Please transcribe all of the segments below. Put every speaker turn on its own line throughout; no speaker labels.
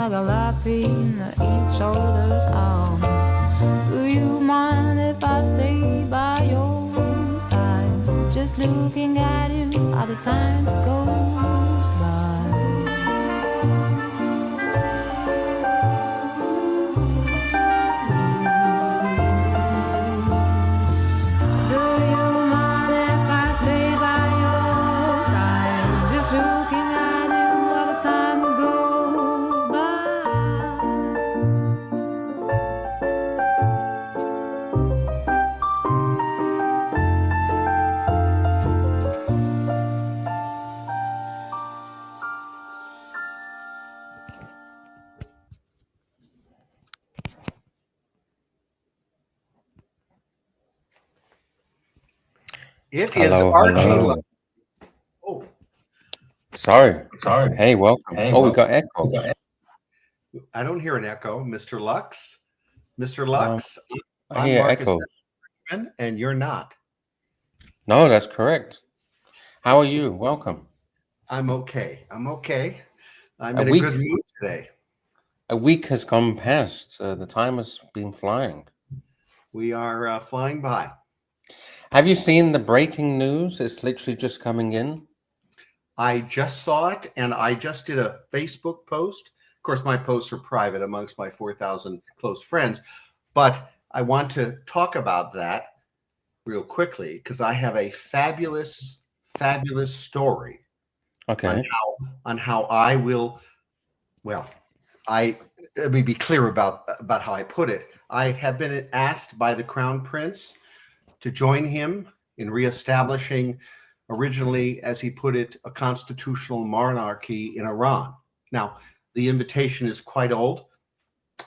snuggle up in each other's arms. Do you mind if I stay by your side? Just looking at you all the time goes by.
It
Hello,
is Archie.
hello.
Oh,
Sorry. Hey, welcome. We got echoes.
I don't hear an echo, Mr. Lux. Mr. Lux,
I
I'm
hear
Marcus
echoes.
Frishman, and you're not.
No, that's correct. How are you? Welcome.
I'm okay. I'm okay. I'm
A
in a
week-
good mood today.
A week has gone past. The time has been flying.
We are flying by.
Have you seen the breaking news? It's literally just coming in.
I just saw it, and I just did a Facebook post. Of course, my posts are private amongst my 4,000 close friends, but I want to talk about that real quickly because I have a fabulous, fabulous story
Okay.
on how I will. Well, let me be clear about how I put it. I have been asked by the Crown Prince to join him in reestablishing, originally, as he put it, a constitutional monarchy in Iran. Now, the invitation is quite old,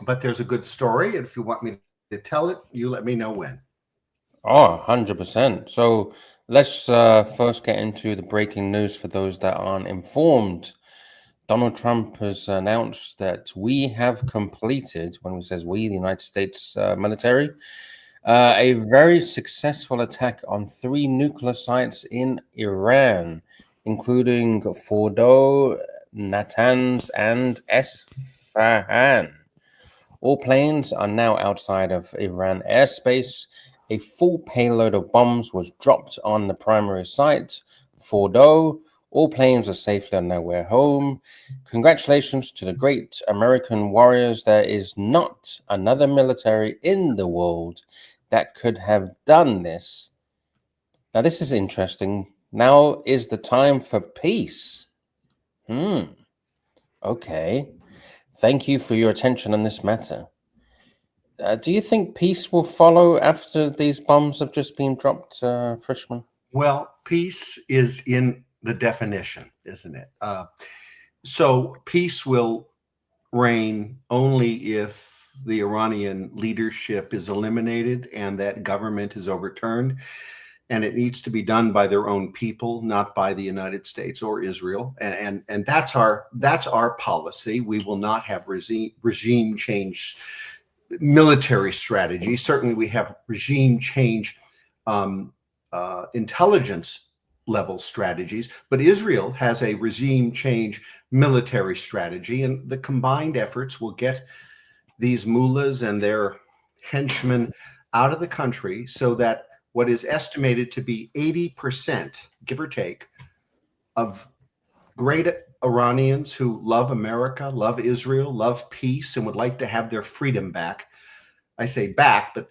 but there's a good story. And if you want me to tell it, you let me know when.
Oh, 100%. So let's first get into the breaking news for those that aren't informed. Donald Trump has announced that we have completed, when he says we, the United States military, a very successful attack on 3 nuclear sites in Iran, including Fordo, Natanz, and Esfahan. All planes are now outside of Iran airspace. A full payload of bombs was dropped on the primary site, Fordo. All planes are safely on their way home. Congratulations to the great American warriors. There is not another military in the world that could have done this. Now, this is interesting. Now is the time for peace. Okay. Thank you for your attention on this matter. Do you think peace will follow after these bombs have just been dropped, Frishman?
Well, peace is in the definition, isn't it? So peace will reign only if the Iranian leadership is eliminated and that government is overturned. And it needs to be done by their own people, not by the United States or Israel. And that's our policy. We will not have regime change military strategy. Certainly, we have regime change intelligence level strategies, but Israel has a regime change military strategy, and the combined efforts will get these mullahs and their henchmen out of the country so that what is estimated to be 80%, give or take, of great Iranians who love America, love Israel, love peace, and would like to have their freedom back. I say back, but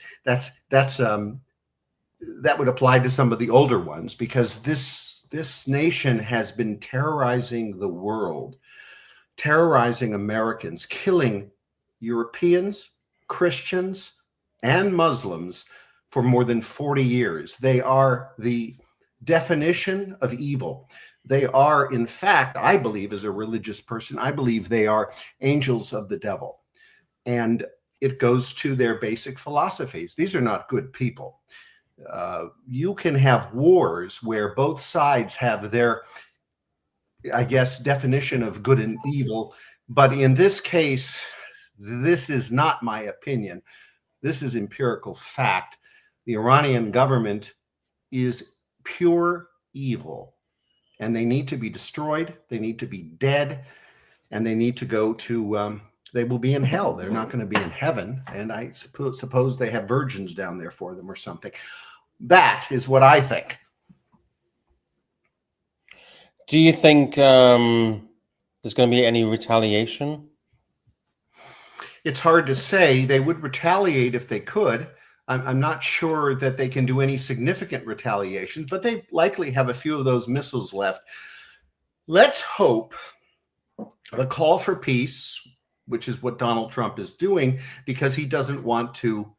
that would apply to some of the older ones, because this nation has been terrorizing the world, terrorizing Americans, killing Europeans, Christians, and Muslims for more than 40 years. They are the definition of evil. They are, in fact, I believe, as a religious person, I believe they are angels of the devil. And it goes to their basic philosophies. These are not good people. You can have wars where both sides have their, I guess, definition of good and evil. But in this case, this is not my opinion. This is empirical fact. The Iranian government is pure evil, and they need to be destroyed. They need to be dead, and they need to go to They will be in hell. They're not going to be in heaven. And I suppose they have virgins down there for them or something. That is what I think.
Do you think there's going to be any retaliation?
It's hard to say. They would retaliate if they could. I'm not sure that they can do any significant retaliation, but they likely have a few of those missiles left. Let's hope the call for peace, which is what Donald Trump is doing, because he doesn't want to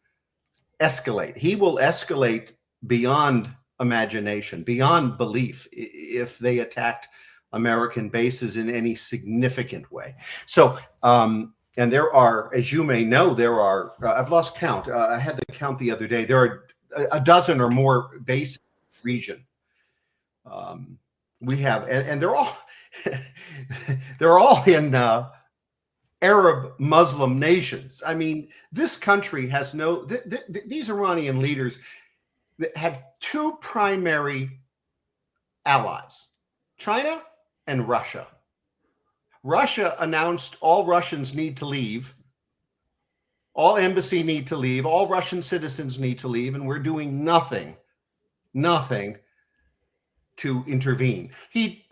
escalate. He will escalate beyond imagination, beyond belief, if they attacked American bases in any significant way. So, and there are, as you may know, there are, I've lost count. I had the count the other day. There are a dozen or more bases in the region. We have, and they're all, they're all in Arab Muslim nations. I mean, this country has no, these Iranian leaders that had two primary allies, China and Russia. Russia announced all Russians need to leave, all embassy need to leave, all Russian citizens need to leave, and we're doing nothing to intervene.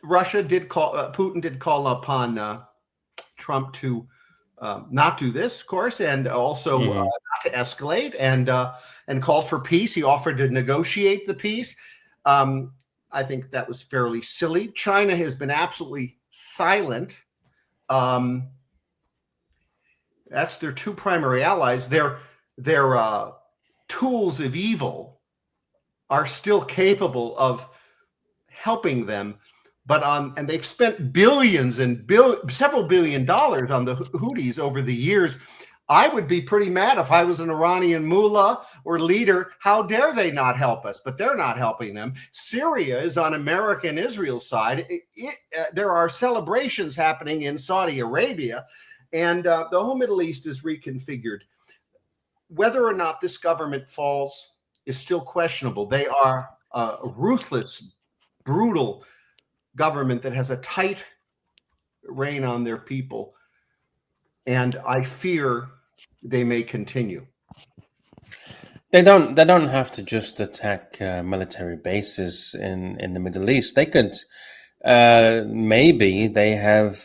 Russia did call, Putin did call upon Trump to not do this, of course, and also not to escalate, and called for peace. He offered to negotiate the peace. I think that was fairly silly. China has been absolutely silent. That's their two primary allies. Their tools of evil are still capable of helping them, but and they've spent billions and several $billion on the Houthis over the years. I would be pretty mad if I was an Iranian mullah or leader. How dare they not help us? But they're not helping them. Syria is on America and Israel's side. There are celebrations happening in Saudi Arabia, and the whole Middle East is reconfigured. Whether or not this government falls is still questionable. They are a ruthless, brutal government that has a tight rein on their people, and I fear they may continue.
They don't have to just attack military bases in the Middle East. They could maybe they have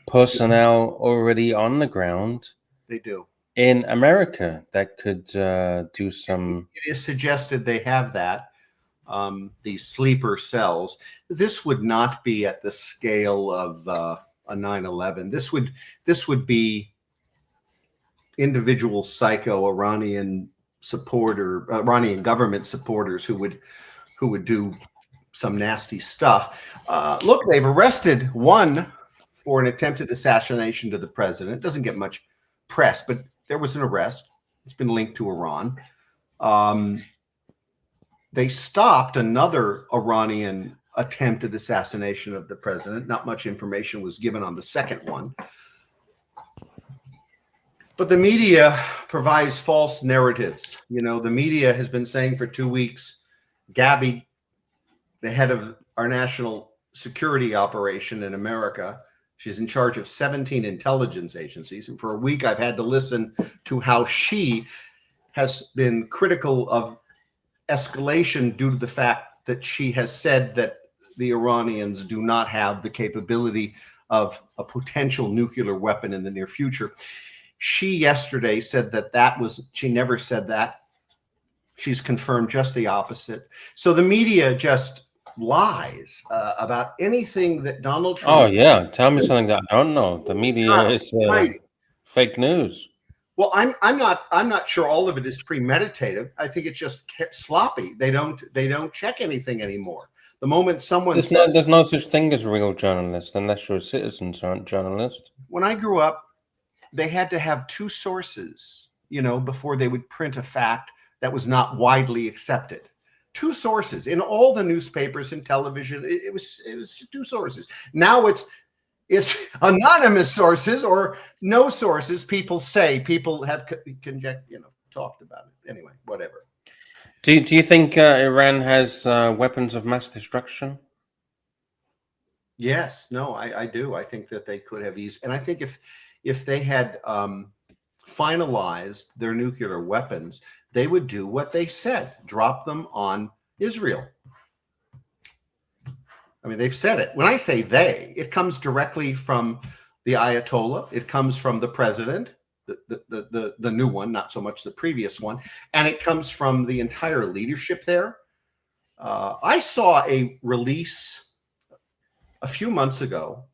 personnel already on the ground.
They do
in America that could do some.
It is suggested they have that. These sleeper cells. This would not be at the scale of a 9/11. This would be individual psycho Iranian government supporters who would do some nasty stuff. Look, they've arrested one for an attempted assassination to the president. It doesn't get much press, but there was an arrest. It's been linked to Iran. They stopped another Iranian attempted assassination of the president. Not much information was given on the second one. But the media provides false narratives. You know, the media has been saying for 2 weeks, Gabby, the head of our national security operation in America, she's in charge of 17 intelligence agencies. And for a week, I've had to listen to how she has been critical of escalation due to the fact that she has said that the Iranians do not have the capability of a potential nuclear weapon in the near future. She yesterday said she never said that. She's confirmed just the opposite. So the media just lies about anything that Donald Trump.
Oh yeah, tell me something that I don't know. The media is fake news.
Well, I'm not sure all of it is premeditated. I think it's just sloppy. They don't check anything anymore. The moment someone
there's no such thing as real journalists unless you're a citizen journalist.
When I grew up, they had to have two sources, before they would print a fact that was not widely accepted. Two sources in all the newspapers and television. It was two sources. Now it's anonymous sources or no sources. People have talked about it. Anyway, whatever.
Do you think Iran has weapons of mass destruction?
Yes. No, I do. I think that they could have eased. And I think if they had finalized their nuclear weapons, they would do what they said, drop them on Israel. I mean, they've said it. When I say they, it comes directly from the Ayatollah. It comes from the president, the new one, not so much the previous one. And it comes from the entire leadership there. I saw a release a few months ago.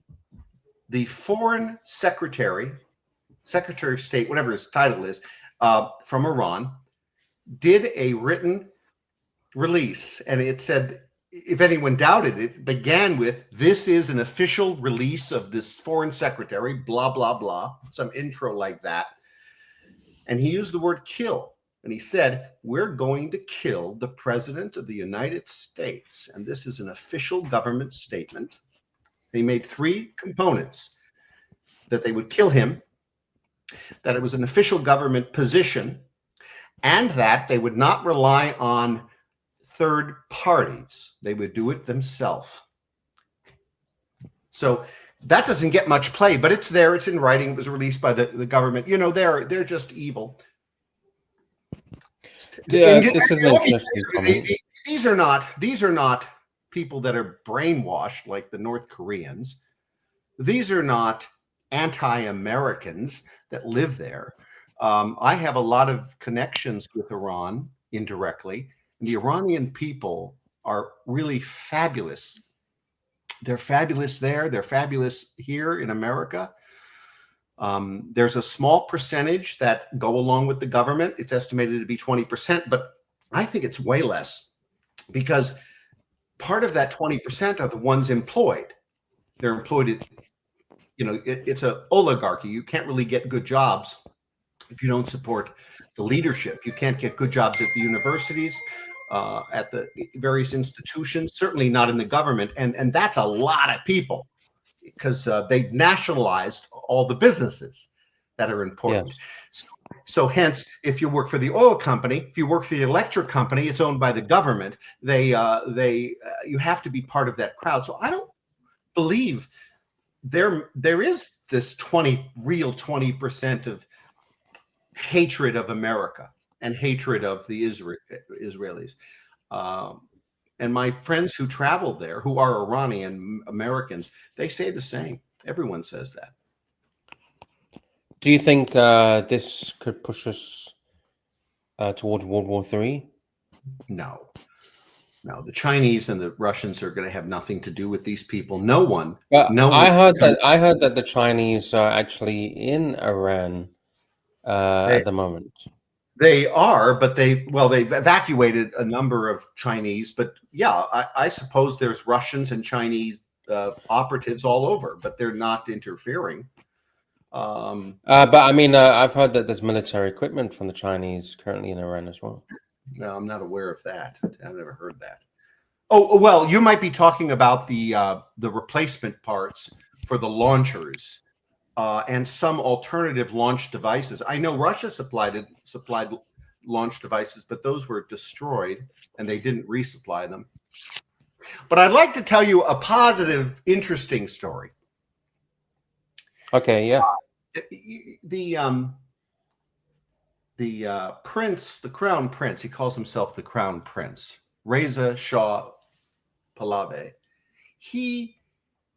The foreign secretary of state, whatever his title is, from Iran, did a written release. And it said, if anyone doubted, it began with, "This is an official release of this foreign secretary, blah, blah, blah," some intro like that. And he used the word kill. And he said, "We're going to kill the president of the United States." And this is an official government statement. They made 3 components: that they would kill him, that it was an official government position, and that they would not rely on third parties. They would do it themselves. So that doesn't get much play, but it's there. It's in writing. It was released by the government. You know, they're just evil.
Yeah, this is an interesting comment.
These are not people that are brainwashed like the North Koreans. These are not anti-Americans that live there. I have a lot of connections with Iran indirectly. The Iranian people are really fabulous. They're fabulous there. They're fabulous here in America. There's a small percentage that go along with the government. It's estimated to be 20%, but I think it's way less, because part of that 20% are the ones employed. They're employed, it's an oligarchy. You can't really get good jobs if you don't support the leadership. You can't get good jobs at the universities, at the various institutions, certainly not in the government. And that's a lot of people, because they've nationalized all the businesses that are important. Yes. So hence, if you work for the oil company, if you work for the electric company, it's owned by the government. You have to be part of that crowd. So I don't believe there is this 20% of hatred of America and hatred of the Israelis. And my friends who travel there, who are Iranian Americans, they say the same. Everyone says that.
Do you think this could push us towards World War III?
No. The Chinese and the Russians are going to have nothing to do with these people. No one.
I heard that the Chinese are actually in Iran at the moment.
They are, but they've evacuated a number of Chinese. But yeah, I suppose there's Russians and Chinese operatives all over, but they're not interfering.
But I mean, I've heard that there's military equipment from the Chinese currently in Iran as well.
No, I'm not aware of that. I've never heard that. Oh, well, you might be talking about the replacement parts for the launchers. And some alternative launch devices. I know Russia supplied launch devices, but those were destroyed and they didn't resupply them. But I'd like to tell you a positive, interesting story.
Okay, yeah.
The prince, the crown prince, he calls himself the crown prince, Reza Shah Pahlavi. He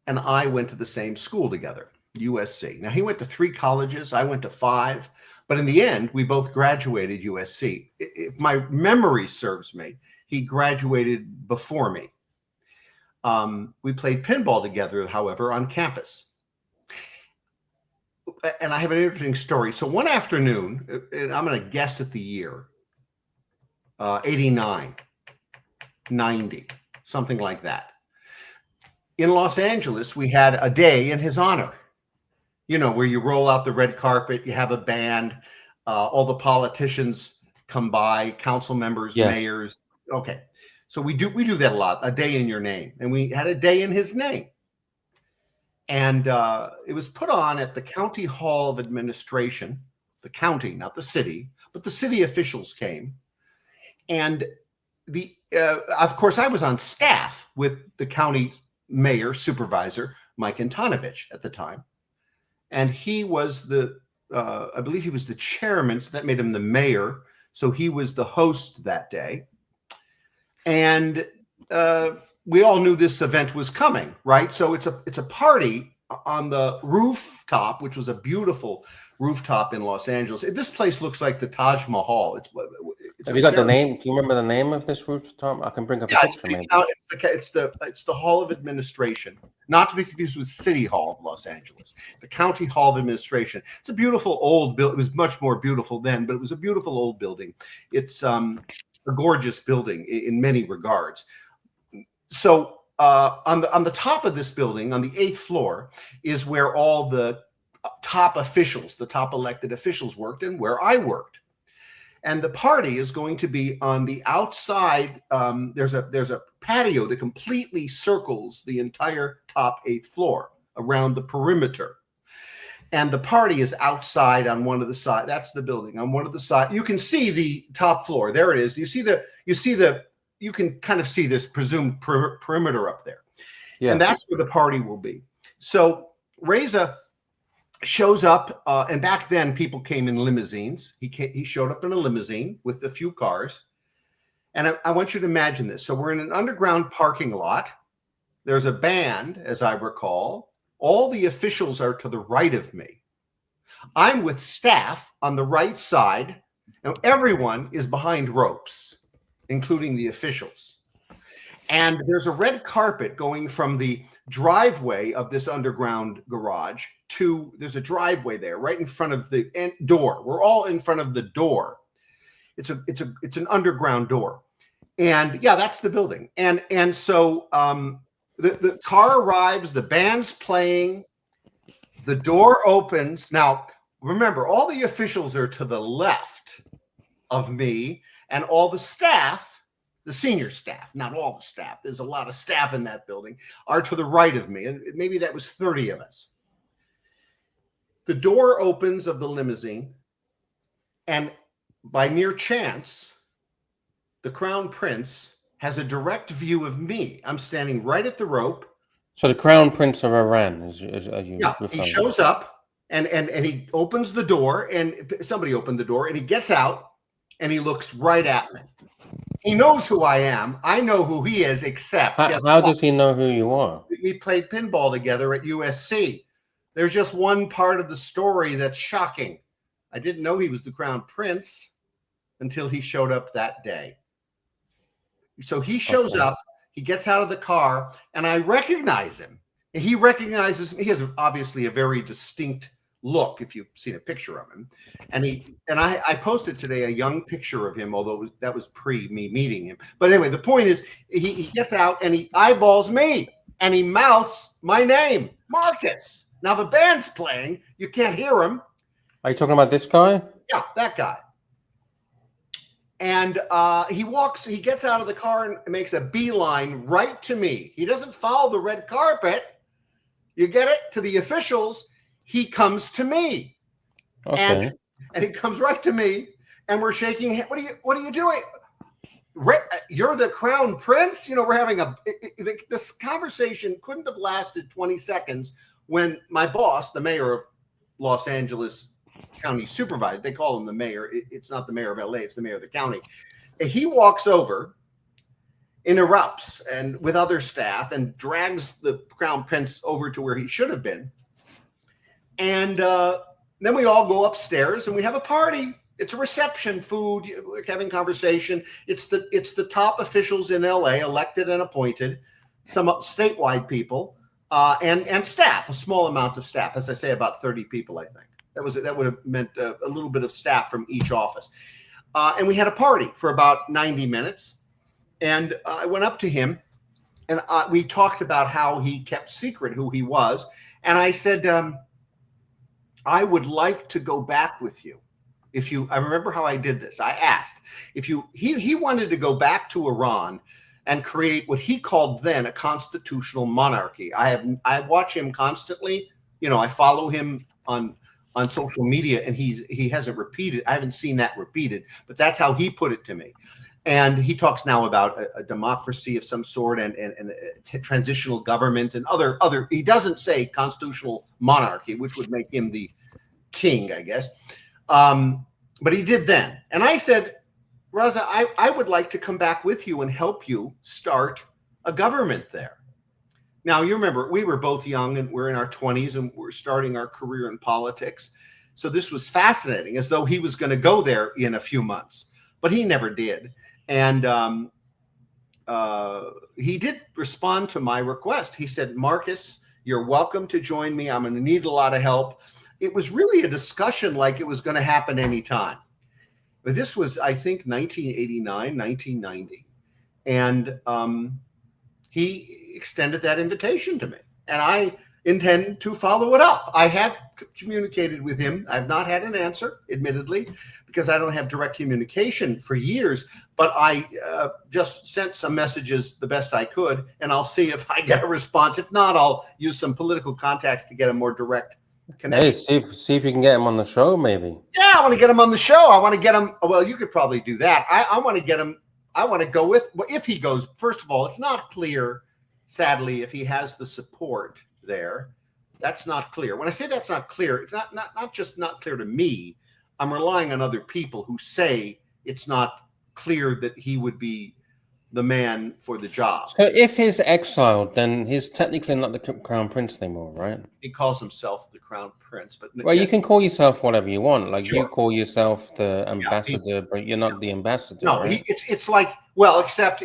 and I went to the same school together. USC. Now, he went to 3 colleges. I went to 5. But in the end, we both graduated USC. If my memory serves me, he graduated before me. We played pinball together, however, on campus. And I have an interesting story. So one afternoon, and I'm going to guess at the year, 89, 90, something like that. In Los Angeles, we had a day in his honor. Where you roll out the red carpet, you have a band, all the politicians come by, council members, yes. Mayors. Okay. So we do that a lot, a day in your name. And we had a day in his name. And it was put on at the County Hall of Administration, the county, not the city, but the city officials came. And of course, I was on staff with the county mayor, supervisor, Mike Antonovich at the time. and he was I believe he was the chairman, so that made him the mayor. So he was the host that day. And we all knew this event was coming, right? So it's a party on the rooftop, which was a beautiful rooftop in Los Angeles. This place looks like the Taj Mahal.
Have you got the name? Do you remember the name of this rooftop? I can bring up a picture.
It's the Hall of Administration, not to be confused with City Hall of Los Angeles, the County Hall of Administration. It's a beautiful old building. It was much more beautiful then, but it was a beautiful old building. It's a gorgeous building in many regards. So on the top of this building, on the 8th floor, is where all the top officials, the top elected officials worked, and where I worked. And the party is going to be on the outside. There's a patio that completely circles the entire top 8th floor around the perimeter. And the party is outside on one of the sides. That's the building on one of the sides. You can see the top floor. There it is. You can kind of see this presumed perimeter up there. Yeah. And that's where the party will be. So Reza shows up, and back then people came in limousines. He showed up in a limousine with a few cars. And I want you to imagine this. So we're in an underground parking lot. There's a band, as I recall. All the officials are to the right of me. I'm with staff on the right side. Now everyone is behind ropes, including the officials. And there's a red carpet going from the driveway of this underground garage there's a driveway there right in front of the door. We're all in front of the door. It's an underground door. And yeah, that's the building. And so the car arrives, the band's playing, the door opens. Now, remember, all the officials are to the left of me, and all the staff, the senior staff, not all the staff, there's a lot of staff in that building, are to the right of me. And maybe that was 30 of us. The door opens of the limousine, and by mere chance, the Crown Prince has a direct view of me. I'm standing right at the rope.
So the Crown Prince of Iran is you?
Yeah, he shows up and he opens the door, and somebody opened the door, and he gets out and he looks right at me. He knows who I am. I know who he is, except
how does he know who you are?
We played pinball together at USC. There's just one part of the story that's shocking. I didn't know he was the Crown Prince until he showed up that day. So he shows up, he gets out of the car, and I recognize him. He recognizes me. He has obviously a very distinct look, if you've seen a picture of him. And I posted today a young picture of him, although that was pre me meeting him. But anyway, the point is he gets out and he eyeballs me and he mouths my name, Marcus. Now the band's playing. You can't hear him.
Are you talking about this guy?
Yeah, that guy. And he gets out of the car and makes a beeline right to me. He doesn't follow the red carpet. You get it? To the officials. He comes to me. Okay. And he comes right to me, and we're shaking hands. What are you doing? You're the Crown Prince? You know, we're having this conversation couldn't have lasted 20 seconds when my boss, the mayor of Los Angeles County Supervisor, they call him the mayor. It's not the mayor of LA, it's the mayor of the county. And he walks over, interrupts, and with other staff, and drags the Crown Prince over to where he should have been. And then we all go upstairs and we have a party. It's a reception, food, we're having conversation. It's the top officials in LA, elected and appointed, some statewide people, and staff, a small amount of staff. As I say, about 30 people, I think. That would have meant a little bit of staff from each office. And we had a party for about 90 minutes. And I went up to him and we talked about how he kept secret who he was. And I said, I would like to go back with you. I remember how I did this. I asked he wanted to go back to Iran and create what he called then a constitutional monarchy. I watch him constantly. You know, I follow him on social media, and he hasn't repeated. I haven't seen that repeated, but that's how he put it to me. And he talks now about a democracy of some sort and a transitional government and other. He doesn't say constitutional monarchy, which would make him the king, I guess. But he did then. And I said, Raza, I would like to come back with you and help you start a government there. Now, you remember, we were both young and we're in our 20s and we're starting our career in politics. So this was fascinating, as though he was going to go there in a few months, but he never did. And he did respond to my request. He said, Marcus, you're welcome to join me. I'm going to need a lot of help. It was really a discussion like it was going to happen anytime. But this was, I think, 1989, 1990. And he extended that invitation to me. And I intend to follow it up. I have communicated with him. I've not had an answer, admittedly, because I don't have direct communication for years. But I just sent some messages the best I could, and I'll see if I get a response. If not, I'll use some political contacts to get a more direct connection.
Hey, see if you can get him on the show, maybe.
Yeah, I want to get him on the show. I want to get him. Well, you could probably do that. I want to get him. I want to go with, if he goes. First of all, it's not clear, sadly, if he has the support there. That's not clear. When I say that's not clear, it's not just not clear to me. I'm relying on other people who say it's not clear that he would be the man for the job.
So if he's exiled, then he's technically not the crown prince anymore, right?
He calls himself the crown prince, but
well, you can call yourself whatever you want. Like
Sure.
You call yourself the ambassador, but you're not the ambassador.
No,
right?
it's like, well, except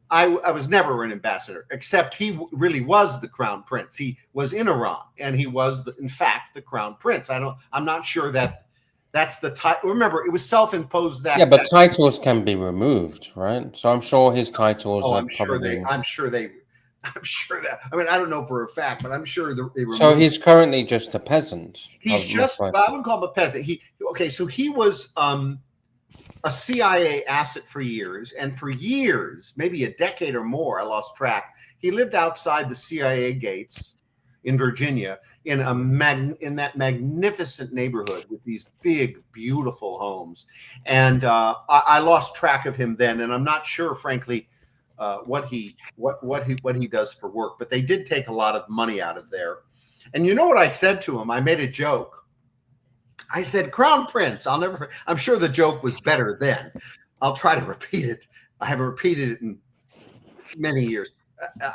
I was never an ambassador, except he really was the crown prince. He was in Iran, and he was, in fact, the crown prince. I'm not sure that's the title. Remember, it was self-imposed.
But titles can be removed, right? So I'm sure his titles.
I'm sure that. I mean, I don't know for a fact, but I'm sure they removed.
So he's currently just a peasant.
He's just. I wouldn't call him a peasant. So he was a CIA asset for years, and for years, maybe a decade or more, I lost track. He lived outside the CIA gates in Virginia in that magnificent neighborhood with these big, beautiful homes. And I lost track of him then, and I'm not sure, frankly, what he does for work. But they did take a lot of money out of there. And you know what I said to him? I made a joke. I said, Crown Prince. I'm sure the joke was better then. I'll try to repeat it. I haven't repeated it in many years.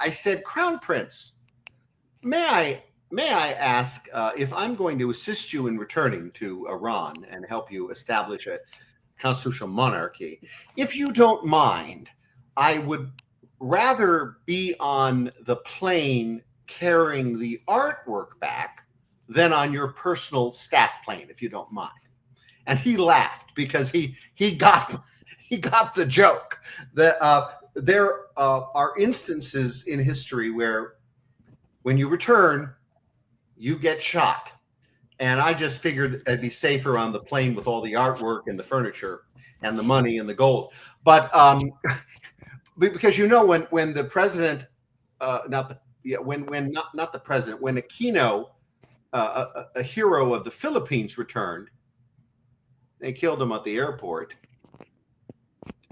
I said, Crown Prince, may I ask if I'm going to assist you in returning to Iran and help you establish a constitutional monarchy, if you don't mind, I would rather be on the plane carrying the artwork back than on your personal staff plane, if you don't mind. And he laughed because he got the joke. There are instances in history where when you return, you get shot. And I just figured I'd be safer on the plane with all the artwork and the furniture and the money and the gold. But because when the president, when Aquino, a hero of the Philippines, returned, they killed him at the airport,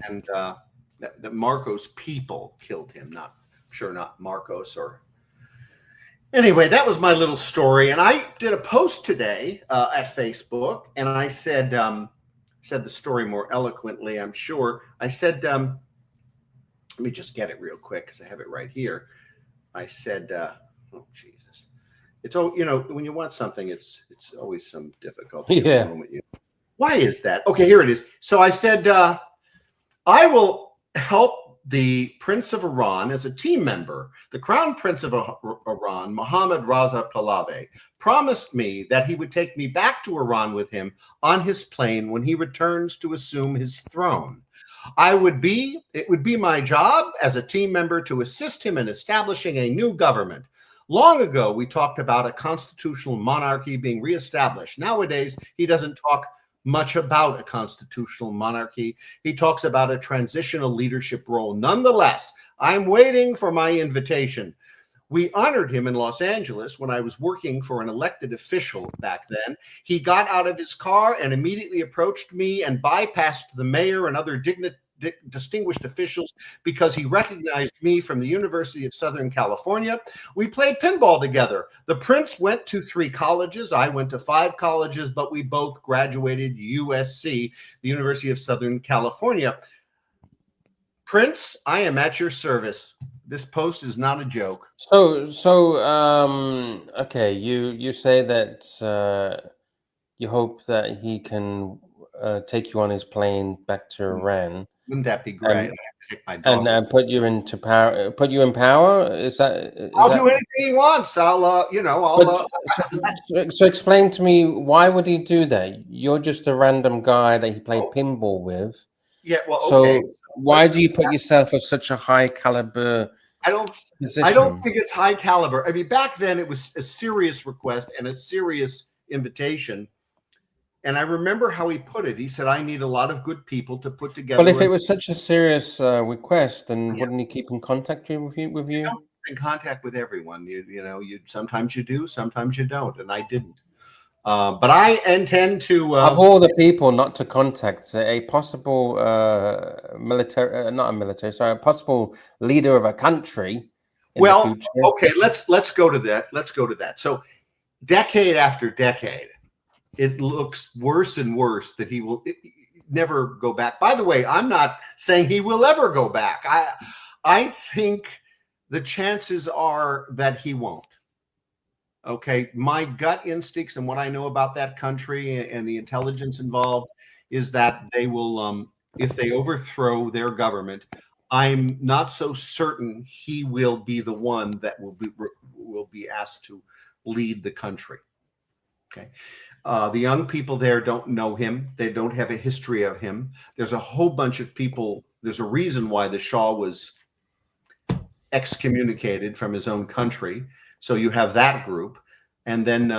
and the Marcos people killed him. Not Marcos or. Anyway, that was my little story, and I did a post today at Facebook, and I said the story more eloquently, I'm sure. I said, let me just get it real quick because I have it right here. I said, oh Jesus. It's when you want something, it's always some difficulty.
Yeah.
Why is that? Okay, here it is. So I said, I will help the Prince of Iran as a team member. The Crown Prince of Iran, Mohammad Reza Pahlavi, promised me that he would take me back to Iran with him on his plane when he returns to assume his throne. It would be my job as a team member to assist him in establishing a new government. Long ago, we talked about a constitutional monarchy being reestablished. Nowadays, he doesn't talk much about a constitutional monarchy. He talks about a transitional leadership role. Nonetheless, I'm waiting for my invitation. We honored him in Los Angeles when I was working for an elected official back then. He got out of his car and immediately approached me and bypassed the mayor and other distinguished officials because he recognized me from the University of Southern California. We played pinball together. The Prince went to 3 colleges. I went to 5 colleges, but we both graduated USC, the University of Southern California. Prince, I am at your service. This post is not a joke.
Okay, you say that you hope that he can take you on his plane back to Iran.
Wouldn't that be great?
And,
I pick my dog
and put you into power. Put you in power.
I'll do anything he wants. I'll, you know,
so explain to me, why would he do that? You're just a random guy that he played pinball with.
Yeah, well,
okay.
So
why do you put yourself at such a high caliber?
I don't think it's high caliber. I mean, back then it was a serious request and a serious invitation. And I remember how he put it. He said, I need a lot of good people to put together.
Well, if it was such a serious request, then wouldn't he keep in contact with you?
In contact with everyone. You know, sometimes you do, sometimes you don't. And I didn't. But I intend to...
of all the people not to contact, a possible a possible leader of a country in the future.
Okay, let's go to that. Let's go to that. So decade after decade, it looks worse and worse that he will never go back. By the way, I'm not saying he will ever go back. I think the chances are that he won't. Okay, my gut instincts and what I know about that country and the intelligence involved is that they will, if they overthrow their government, I'm not so certain he will be the one that will be asked to lead the country. Okay, the young people there don't know him. They don't have a history of him. There's a whole bunch of people. There's a reason why the Shah was excommunicated from his own country. So you have that group, and then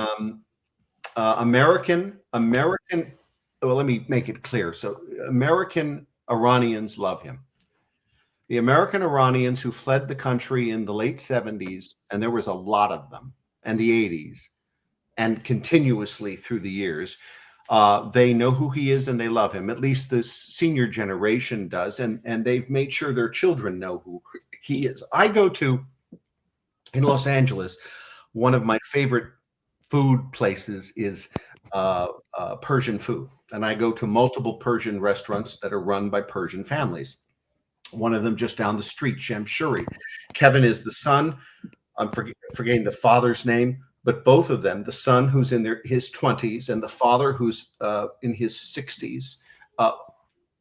American. Well, let me make it clear. So American Iranians love him. The American Iranians who fled the country in the late 70s, and there was a lot of them, and the 80s, and continuously through the years, they know who he is and they love him. At least the senior generation does, and they've made sure their children know who he is. I go to, in Los Angeles, one of my favorite food places is Persian food. And I go to multiple Persian restaurants that are run by Persian families. One of them just down the street, Shamshuri. Kevin is the son. I'm forgetting the father's name, but both of them, the son who's in his 20s and the father who's in his 60s,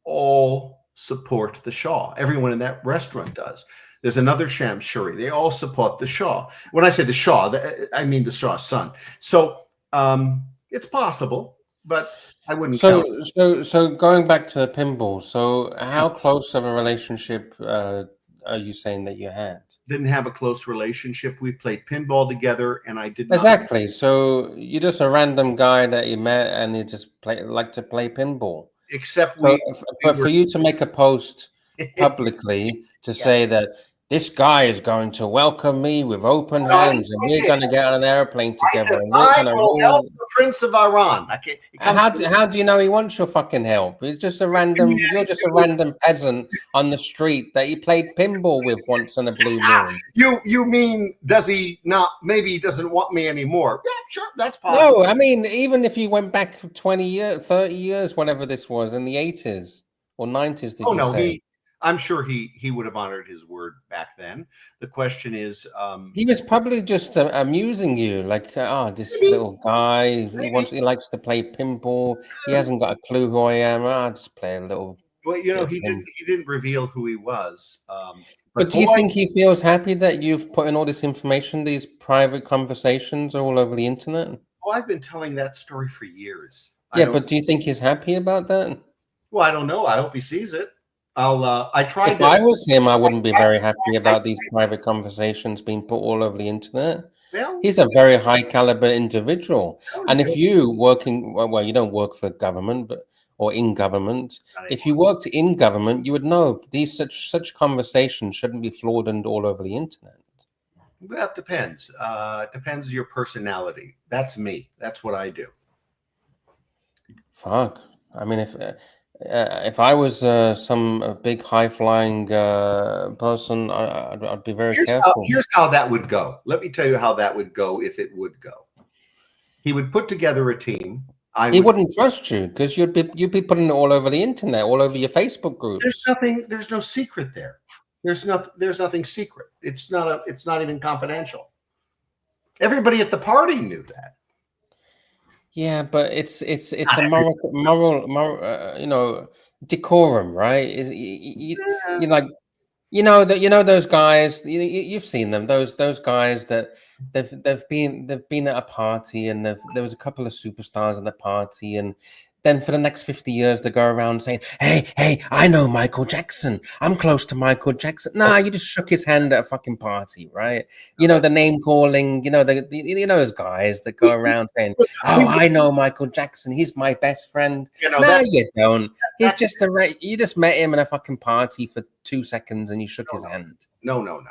all support the Shah. Everyone in that restaurant does. There's another Shamshuri. They all support the Shah. When I say the Shah, I mean the Shah's son. So it's possible, but I wouldn't count it.
So going back to the pinball, so how close of a relationship are you saying that you had?
Didn't have a close relationship. We played pinball together, and I did not.
Exactly. So you're just a random guy that you met, and you just like to play pinball.
Except
for you to make a post publicly to say that this guy is going to welcome me with open hands, and we're going to get on an airplane together. And we're going to
help the Prince of Iran.
How do you know he wants your fucking help? You're just a random. You're just a random peasant on the street that he played pinball with once in a blue moon.
You mean, does he not? Maybe he doesn't want me anymore. Yeah, sure, that's possible.
No, I mean, even if you went back 20 years, 30 years, whatever this was in the 80s or 90s, did you say?
I'm sure he would have honored his word back then. The question is,
he was probably just amusing you, like, this little guy, he likes to play pinball. He hasn't got a clue who I am. I'll just play a little.
Well, you know, he didn't reveal who he was.
But do you think he feels happy that you've put in all this information, these private conversations all over the internet?
Oh, I've been telling that story for years.
Yeah, but do you think he's happy about that?
Well, I don't know. I hope he sees it.
If I was him, I wouldn't be very happy about these private conversations being put all over the internet.
Well,
he's a very high caliber individual. And if you well, you don't work for government, or in government. If you worked in government, you would know these such conversations shouldn't be flawed and all over the internet.
Well, it depends. Depends on your personality. That's me. That's what I do.
Fuck. I mean, if I was some big high flying person, I'd be very careful.
Here's how that would go. Let me tell you how that would go if it would go. He would put together a team.
He wouldn't trust you because you'd be putting it all over the internet, all over your Facebook groups.
There's no secret there. There's nothing secret. It's not even confidential. Everybody at the party knew that.
Yeah, but it's a moral, decorum, right? You like, those guys. You've seen them. Those guys that they've been at a party, and there was a couple of superstars at the party, and then for the next 50 years they go around saying, hey, I know Michael Jackson, I'm close to Michael Jackson. Nah, you just shook his hand at a fucking party, right? The name calling, those guys that go around saying, oh, I know Michael Jackson, he's my best friend. No, you don't. He's just you just met him at a fucking party for 2 seconds and you shook his hand.
No.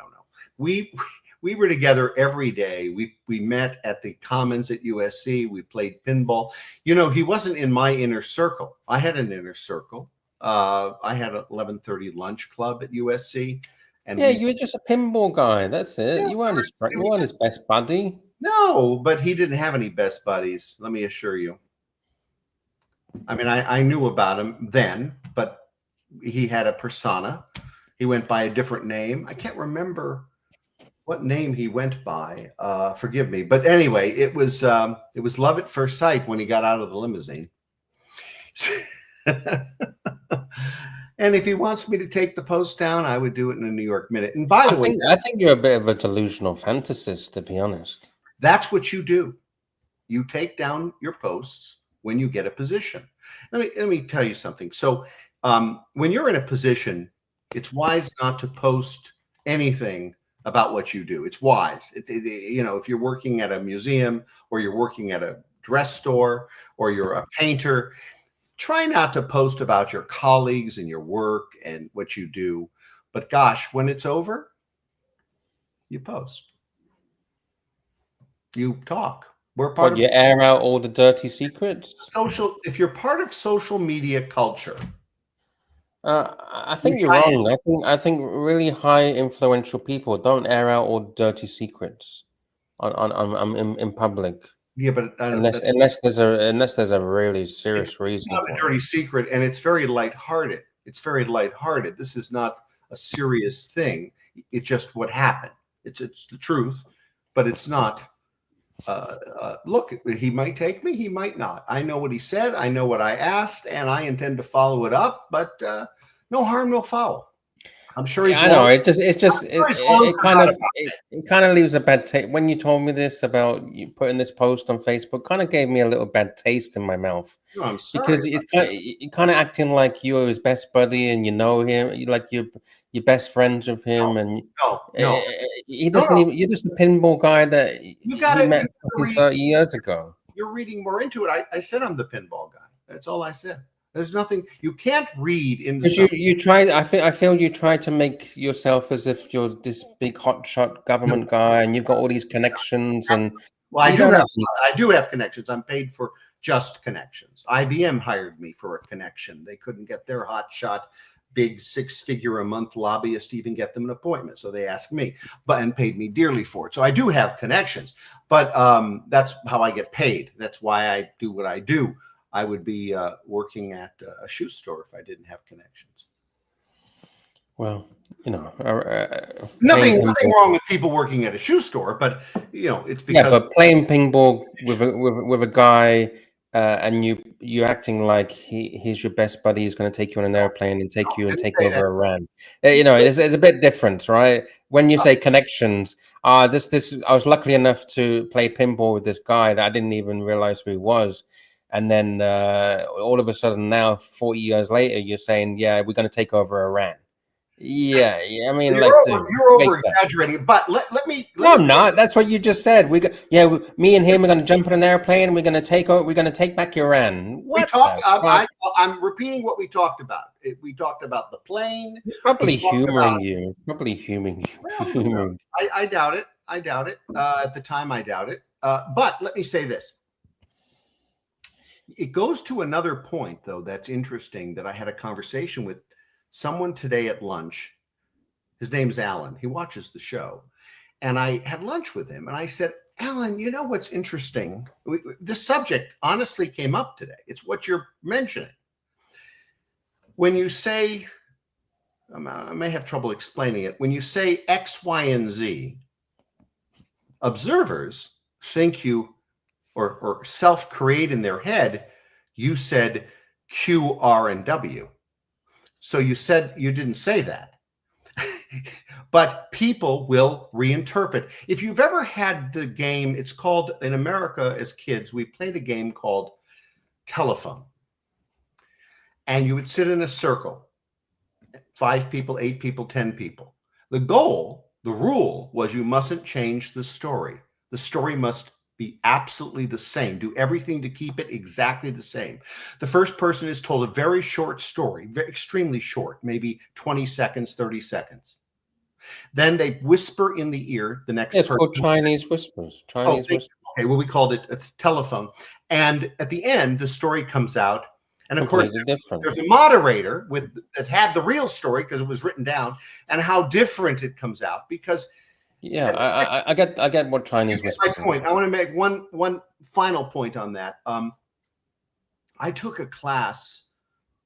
We were together every day. We met at the Commons at USC. We played pinball. He wasn't in my inner circle. I had an inner circle. I had an 11:30 lunch club at USC. And
you were just a pinball guy. That's it. Yeah, you weren't his best buddy.
No, but he didn't have any best buddies. Let me assure you. I mean, I knew about him then, but he had a persona. He went by a different name. I can't remember what name he went by. Forgive me. But anyway, it was love at first sight when he got out of the limousine. And if he wants me to take the post down, I would do it in a New York minute. And by the way,
I think you're a bit of a delusional fantasist, to be honest.
That's what you do. You take down your posts when you get a position. Let me tell you something. So when you're in a position, it's wise not to post anything about what you do. It's wise. If you're working at a museum or you're working at a dress store or you're a painter, try not to post about your colleagues and your work and what you do. But gosh, when it's over, you post. You talk. We're part of.
You air out all the dirty secrets.
If you're part of social media culture.
I think you're wrong. I think really high influential people don't air out all dirty secrets in public.
Yeah, but
unless there's a really serious reason.
It's not a dirty secret, and it's very lighthearted. It's very lighthearted. This is not a serious thing. It's just what happened. It's the truth, but it's not. Look, he might take me. He might not. I know what he said. I know what I asked, and I intend to follow it up. But no harm, no foul. I'm sure he's.
I know. It kind of leaves a bad taste. When you told me this about you putting this post on Facebook, kind of gave me a little bad taste in my mouth.
No, I'm sorry.
Because it's kind of acting like you're his best buddy and you know him, you're best friends with him,
no.
He doesn't even. You're just a pinball guy that he met 30 years ago.
You're reading more into it. I said I'm the pinball guy. That's all I said. There's nothing you can't read into.
You try. I feel you try to make yourself as if you're this big hotshot government guy, and you've got all these connections. And
I do have connections. I'm paid for just connections. IBM hired me for a connection. They couldn't get their hotshot, big 6-figure a month lobbyist to even get them an appointment, so they asked me, and paid me dearly for it. So I do have connections, but that's how I get paid. That's why I do what I do. I would be working at a shoe store if I didn't have connections.
Well,
nothing wrong with people working at a shoe store, but it's because
but playing pinball with a guy and you acting like he's your best buddy, he's going to take you on an airplane and take over Iran. It's a bit different, right? When you say connections, I was lucky enough to play pinball with this guy that I didn't even realize who he was. And then all of a sudden now, 40 years later, you're saying, yeah, we're going to take over Iran. Yeah. I mean,
you're over exaggerating, but let me.
No, I'm not. That's what you just said. Me and him are going to jump on an airplane and we're going to take back Iran.
I'm repeating what we talked about. We talked about the plane.
It's probably humoring you. Probably humoring you.
I doubt it. I doubt it. At the time, I doubt it. But let me say this. It goes to another point, though, that's interesting, that I had a conversation with someone today at lunch. His name's Alan. He watches the show. And I had lunch with him. And I said, Alan, you know what's interesting? This subject honestly came up today. It's what you're mentioning. When you say, I may have trouble explaining it. When you say X, Y, and Z, observers think you or self-create in their head, you said Q, R, and W. So you didn't say that. But people will reinterpret. If you've ever had the game, it's called, in America as kids, we played a game called telephone. And you would sit in a circle, 5 people, 8 people, 10 people. The goal, the rule was you mustn't change the story. The story must be absolutely the same. Do everything to keep it exactly the same. The first person is told a very short story, extremely short, maybe 20 seconds, 30 seconds. Then they whisper in the ear the next person.
It's called Chinese whispers. Chinese whispers.
Okay, well, we called it a telephone. And at the end, the story comes out. And of course, there's a moderator that had the real story because it was written down, and how different it comes out. Because
I get what Chinese whispers.
My point. I want to make one final point on that. I took a class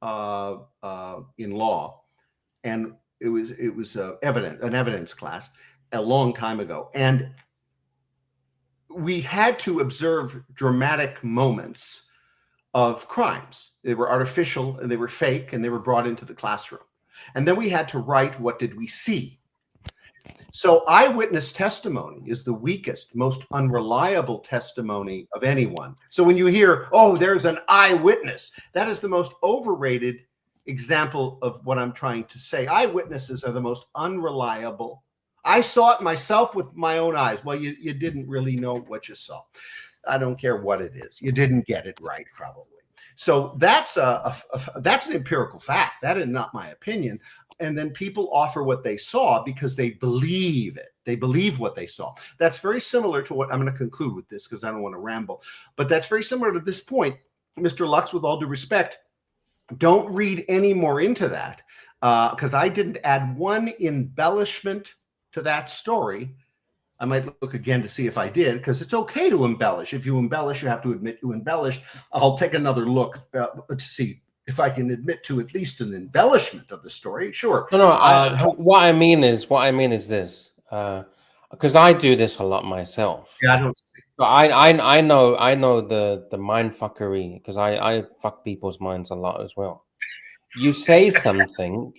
in law, and it was an evidence class a long time ago, and we had to observe dramatic moments of crimes. They were artificial and they were fake, and they were brought into the classroom. And then we had to write, what did we see? So eyewitness testimony is the weakest, most unreliable testimony of anyone. So when you hear, oh, there's an eyewitness, that is the most overrated example of what I'm trying to say. Eyewitnesses are the most unreliable. I saw it myself with my own eyes. Well, you didn't really know what you saw. I don't care what it is. You didn't get it right, probably. So that's an empirical fact. That is not my opinion. And then people offer what they saw because they believe it. They believe what they saw. That's very similar to what I'm going to conclude with this, because I don't want to ramble. But that's very similar to this point. Mr. Lux, with all due respect, don't read any more into that, because I didn't add one embellishment to that story. I might look again to see if I did, because it's okay to embellish. If you embellish, you have to admit you embellish. I'll take another look to see if I can admit to at least an embellishment of the story. Sure.
No. What I mean is this, because I do this a lot myself.
Yeah, I don't.
So I know the mind fuckery, because I fuck people's minds a lot as well. You say something.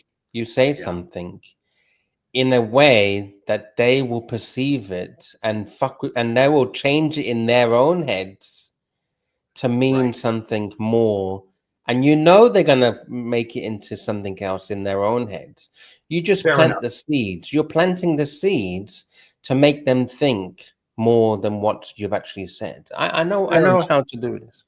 In a way that they will perceive it and they will change it in their own heads to mean something more. And you know they're gonna make it into something else in their own heads. You just plant the seeds. You're planting the seeds to make them think more than what you've actually said. I know how to do this.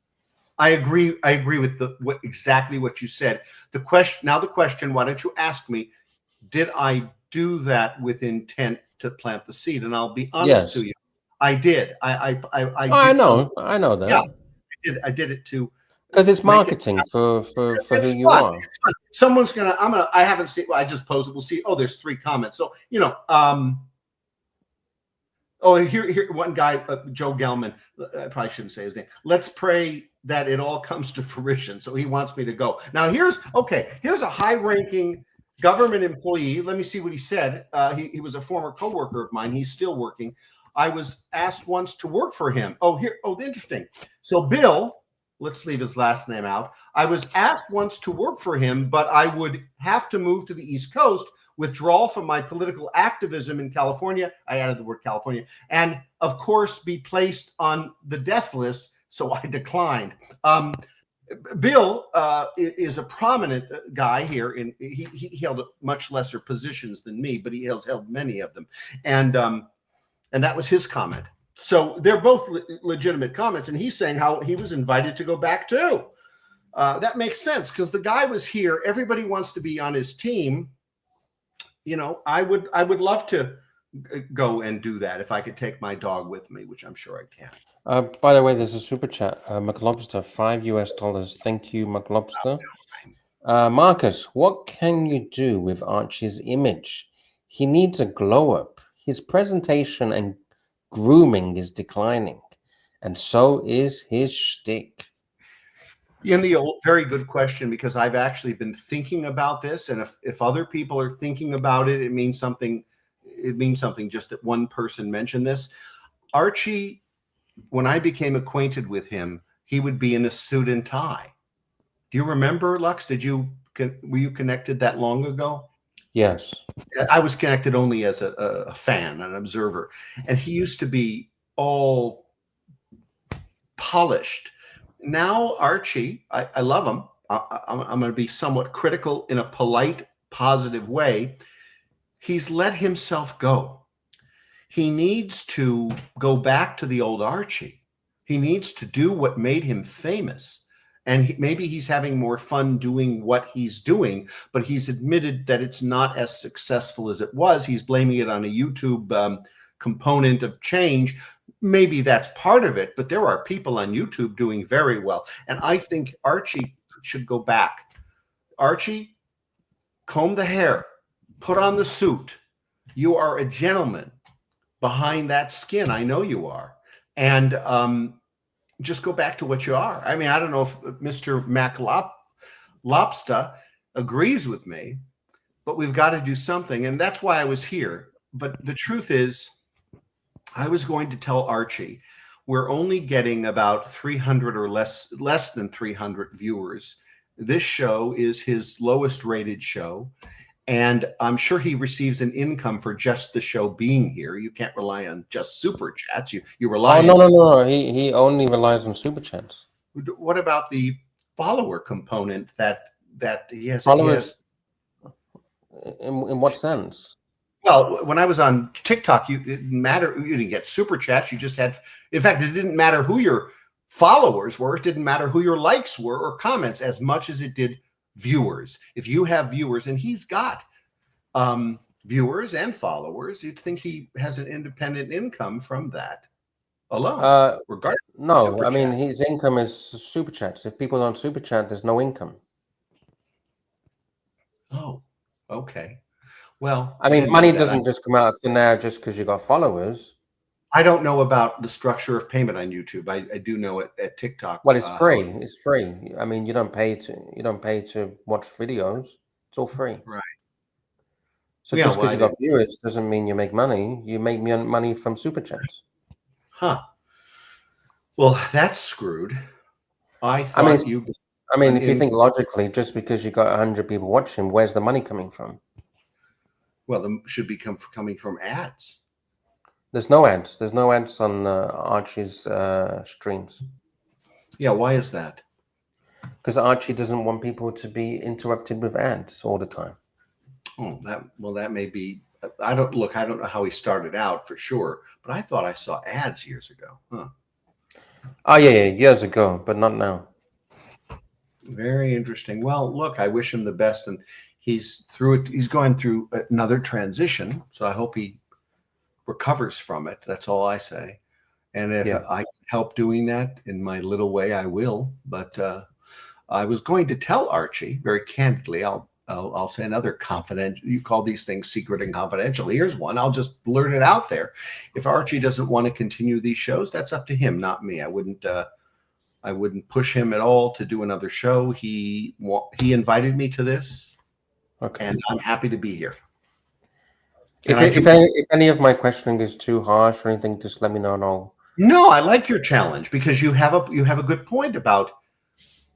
I agree with exactly what you said. The question, why don't you ask me, did I do that with intent to plant the seed? And I'll be honest to you, I did. I know that. Yeah, I did it too,
because it's marketing for who you are.
Someone's gonna. I haven't seen. Well, I just posed it. We'll see. Oh, there's 3 comments. So Oh, here one guy, Joe Gelman. I probably shouldn't say his name. Let's pray that it all comes to fruition. So he wants me to go. Now here's a high-ranking government employee. Let me see what he said. He was a former coworker of mine. He's still working. I was asked once to work for him. Oh, interesting. So Bill, let's leave his last name out. I was asked once to work for him, but I would have to move to the East Coast, withdraw from my political activism in California. I added the word California, and of course be placed on the death list. So I declined. Bill is a prominent guy here. He held much lesser positions than me, but he has held many of them. And that was his comment. So they're both legitimate comments. And he's saying how he was invited to go back too. That makes sense, because the guy was here. Everybody wants to be on his team. I would love to go and do that if I could take my dog with me, which I'm sure I can.
By the way, there's a super chat. McLobster, $5. Thank you, McLobster. Marcus, what can you do with Archie's image? He needs a glow up. His presentation and grooming is declining, and so is his shtick.
Very good question, because I've actually been thinking about this, and if other people are thinking about it, it means something. It means something just that one person mentioned this. Archie, when I became acquainted with him, he would be in a suit and tie. Do you remember, Lux? Were you connected that long ago?
Yes.
I was connected only as a fan, an observer, and he used to be all polished. Now Archie, I love him. I'm going to be somewhat critical in a polite, positive way. He's let himself go. He needs to go back to the old Archie. He needs to do what made him famous. And maybe he's having more fun doing what he's doing, but he's admitted that it's not as successful as it was. He's blaming it on a YouTube component of change. Maybe that's part of it, but there are people on YouTube doing very well. And I think Archie should go back. Archie, comb the hair, put on the suit. You are a gentleman behind that skin. I know you are. And just go back to what you are. I mean, I don't know if Mr. Lobster agrees with me, but we've got to do something. And that's why I was here. But the truth is, I was going to tell Archie, we're only getting about 300 or less than 300 viewers. This show is his lowest rated show. And I'm sure he receives an income for just the show being here. You can't rely on just super chats. You rely on...
No. He only relies on super chats.
What about the follower component that he has?
Followers? In what sense?
Well, when I was on TikTok, it didn't matter. You didn't get super chats. You just had... In fact, it didn't matter who your followers were. It didn't matter who your likes were or comments as much as it did viewers. If you have viewers, and he's got viewers and followers, you'd think he has an independent income from that alone.
No, I mean, his income is super chats. If people don't super chat, there's no income.
Oh, okay. Well,
I mean, money doesn't just come out of thin air just because you got followers.
I don't know about the structure of payment on YouTube. I do know it at TikTok.
Well, it's free. It's free. I mean, you don't pay to watch videos. It's all free.
Right.
So just because you got viewers doesn't mean you make money. You make money from super chats.
Huh. Well, that's screwed. I mean,
if you think logically, just because you got 100 people watching, where's the money coming from?
Well, them should be coming from ads.
There's no ads. There's no ads on Archie's streams.
Yeah, why is that?
Because Archie doesn't want people to be interrupted with ads all the time.
Oh, that may be. I don't know how he started out for sure, but I thought I saw ads years ago. Huh.
Oh yeah, years ago, but not now.
Very interesting. Well, look, I wish him the best, and he's going through another transition, so I hope he recovers from it. That's all I say. And if I can help doing that in my little way, I will. But I was going to tell Archie very candidly. I'll say another confidential. You call these things secret and confidential. Here's one. I'll just blurt it out there. If Archie doesn't want to continue these shows, that's up to him, not me. I wouldn't push him at all to do another show. He invited me to this, and I'm happy to be here.
If any of my questioning is too harsh or anything, just let me know.
No, I like your challenge because you have a good point about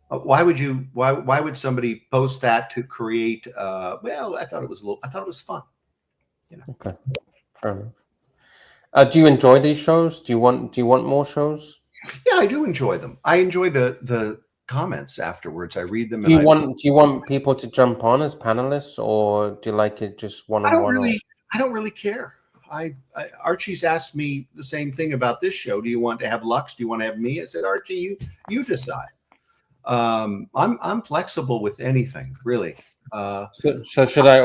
why would somebody post that to create? Well, I thought it was fun. You know.
Okay, fair enough. Do you enjoy these shows? Do you want more shows?
Yeah, I do enjoy them. I enjoy the comments afterwards. I read them.
Do you want people to jump on as panelists, or do you like it just one-on-one?
I don't really care. Archie's asked me the same thing about this show. Do you want to have Lux? Do you want to have me? I said, Archie, you decide. I'm flexible with anything, really.
So should I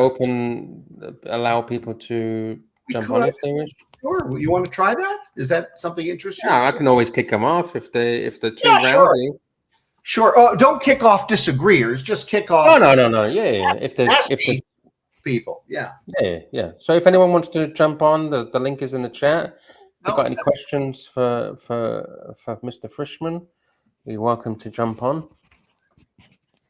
allow people to jump on if they wish.
Sure. You want to try that? Is that something interesting?
Yeah, I can always kick them off if they're too
Sure.
rowdy.
Sure. Oh, don't kick off disagreeers. Just kick off.
No. Yeah. If there's
people. Yeah.
Yeah. So if anyone wants to jump on, the link is in the chat. If you've got any
that-
questions for Mr. Frishman, you're welcome to jump on.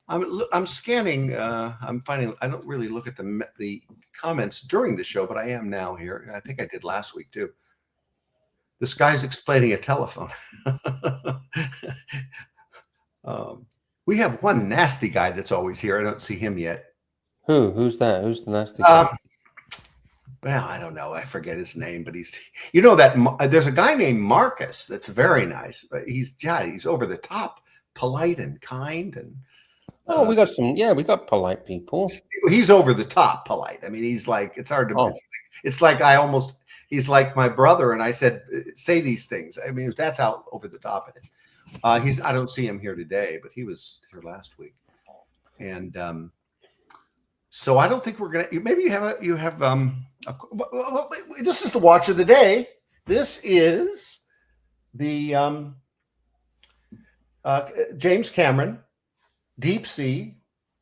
I'm scanning. I'm finding. I don't really look at the comments during the show, but I am now here. I think I did last week too. This guy's explaining a telephone. We have one nasty guy that's always here. I don't see him yet.
Who's that? Who's the nasty guy?
Well, I don't know. I forget his name, but he's. You know that there's a guy named Marcus that's very nice, but he's over the top, polite and kind and.
Oh, we got some. Yeah, we got polite people.
He's over the top polite. I mean, he's like, it's hard to. It's like he's like my brother, and I said, say these things. I mean, that's how over the top it is. I don't see him here today, but he was here last week, and so I don't think we're gonna. Maybe you have. This is the watch of the day. This is the James Cameron. Deep Sea,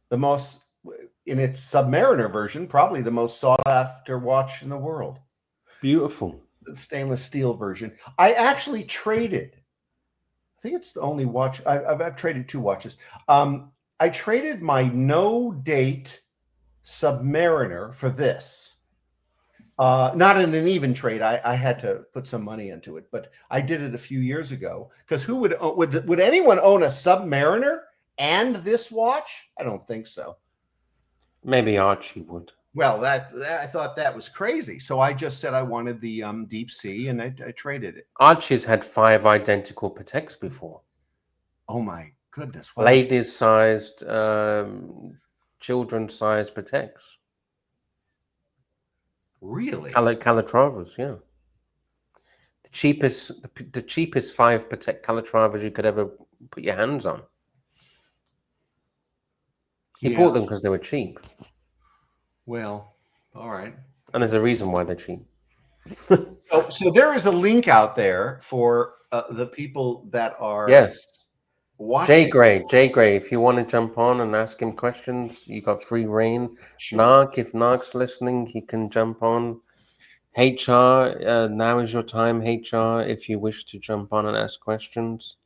the most in its Submariner version, probably the most sought after watch in the world.
Beautiful.
The stainless steel version. I actually traded. I think it's the only watch I've traded 2 watches. I traded my no date Submariner for this. Not in an even trade. I had to put some money into it, but I did it a few years ago. Because who would anyone own a Submariner and this watch? I don't think so.
Maybe Archie would.
Well, I thought that was crazy. So I just said I wanted the Deep Sea, and I traded it.
Archie's had 5 identical Pateks before.
Oh my goodness!
Ladies-sized, children-sized Pateks.
Really?
Calatravas, yeah. The cheapest 5 Patek Calatravas you could ever put your hands on. He bought them because they were cheap.
Well, all right.
And there's a reason why they're cheap.
So there is a link out there for the people that are watching.
Jay Gray, if you want to jump on and ask him questions, you got free reign.
Sure.
Narc, if Narc's listening, he can jump on. HR, now is your time, HR, if you wish to jump on and ask questions.